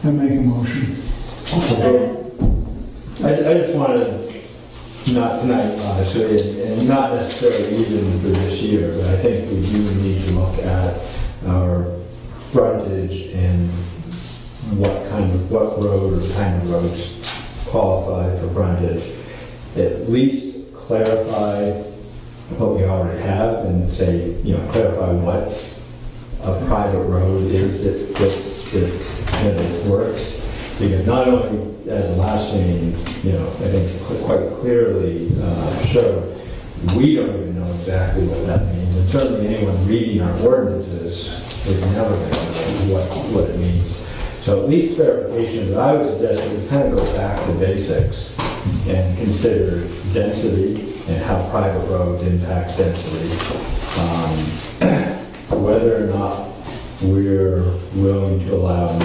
I make a motion. I just wanted, not tonight, obviously, and not necessarily even for this year, but I think we do need to look at our frontage and what road or kind of roads qualify for frontage. At least clarify what we already have and say, clarify what a private road is that works. Because not only as the last meeting, I think quite clearly showed, we don't even know exactly what that means. And certainly anyone reading our ordinances is never going to know what it means. So at least clarification that I would suggest is kind of go back to basics and consider density and how private roads impact density. Whether or not we're willing to allow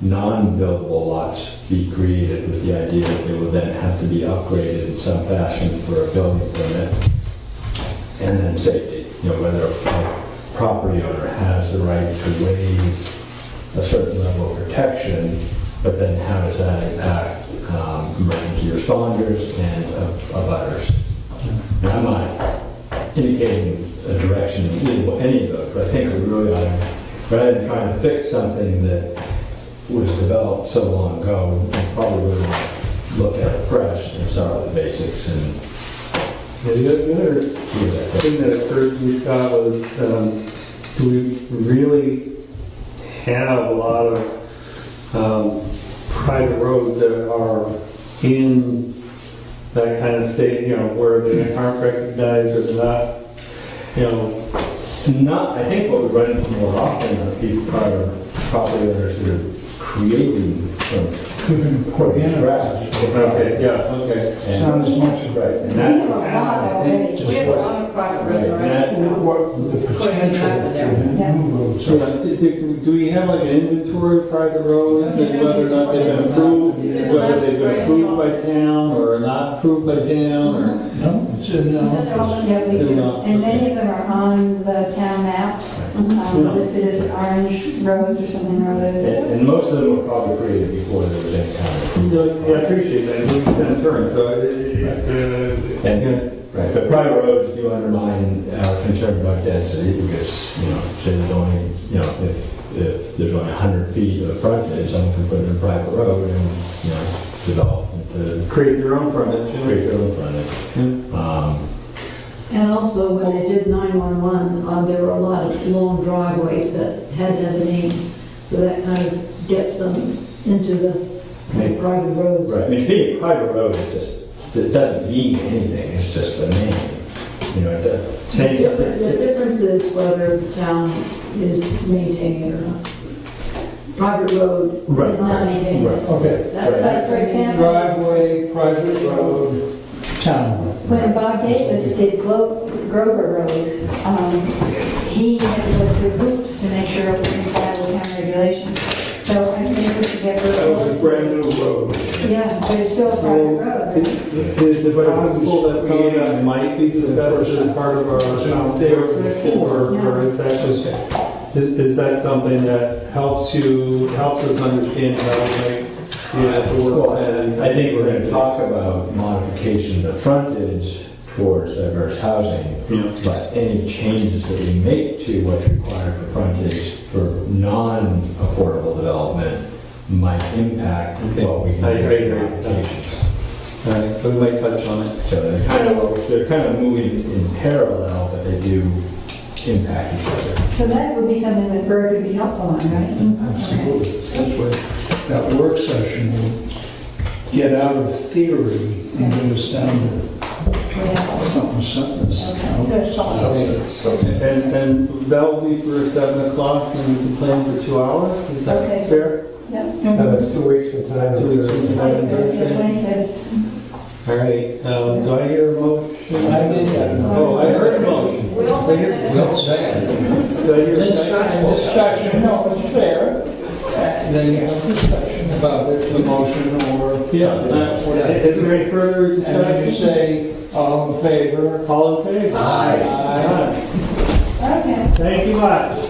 non-buildable lots be created with the idea that they will then have to be upgraded in some fashion for a building permit. And then say, whether a property owner has the right to waive a certain level of protection, but then how does that impact emergency responders and abutters? And I'm not indicating a direction in any of those, but I think we really ought to, rather than trying to fix something that was developed so long ago, we probably really want to look at it fresh and start with the basics. And The other thing that occurred to me, Scott, was do we really have a lot of private roads that are in that kind of state, where they aren't recognized or they're not, I think what we run into more often are people, are property owners that are creating from Put in a garage. Okay, yeah, okay. It's not as much as Right, and We have a that, lot already. just We have a what- lot of private roads Right, already. what the potential Yeah. for new roads So, are. do we have like an inventory of private roads and whether or not they've been approved, whether they've been approved by town or not approved by town or? No, it's in, Yeah, we do. And many of them are on the town maps, listed as orange roads or something or other. and most of them were probably created before there was any kind of. Yeah, I appreciate that, it makes sense turn, so. Right, but private roads do undermine our concern about density because, say there's only, if there's only 100 feet of frontage, someone can put in a private road and, develop into, Create their own frontage. create their own frontage. And also, when they did 911, there were a lot of long driveways that had to have a name, so that kind of gets them into the private road. Right, I mean, to be a private road is just, it doesn't mean anything, it's just a name. It doesn't say something. The difference is whether the town is maintaining it or not. Private road Right. is not maintaining it. Right. okay. Like, for example, Driveway, private road, town. when Bob Davis did Grover Road, he had to go through hoops to make sure it was compliant with town regulations. So I think we should get rid That was a of brand new road. Yeah, but it's still a private road. Is it possible that some of that might be discussed as part of our or is that just, is that something that helps us understand how to make the work? I think we're going to talk about modification of frontage towards diverse housing, but any changes that we make to what's required for frontage for non-affordable development might impact what we I agree. do in applications. All right, so we might touch on it. So they're kind of moving in parallel, but they do impact each other. So that would be something that Bird would be helpful on, right? Absolutely. That's what that work session will get out of theory and get us down to something. And that will be for 7 o'clock, and we can plan for 2 hours, is that Okay. fair? Yep. And that's 2 weeks from tonight. 2 weeks from tonight on Thursday? 25th. All right, do I hear a motion? I did that. Oh, I heard a motion. We all seconded it. Do I hear a second? Discussion, no, it's fair. Then you have discussion about it, the motion or. Yeah, is there any further And then you discussion? say, all in favor? All in favor? Aye. Aye. Okay. Thank you much.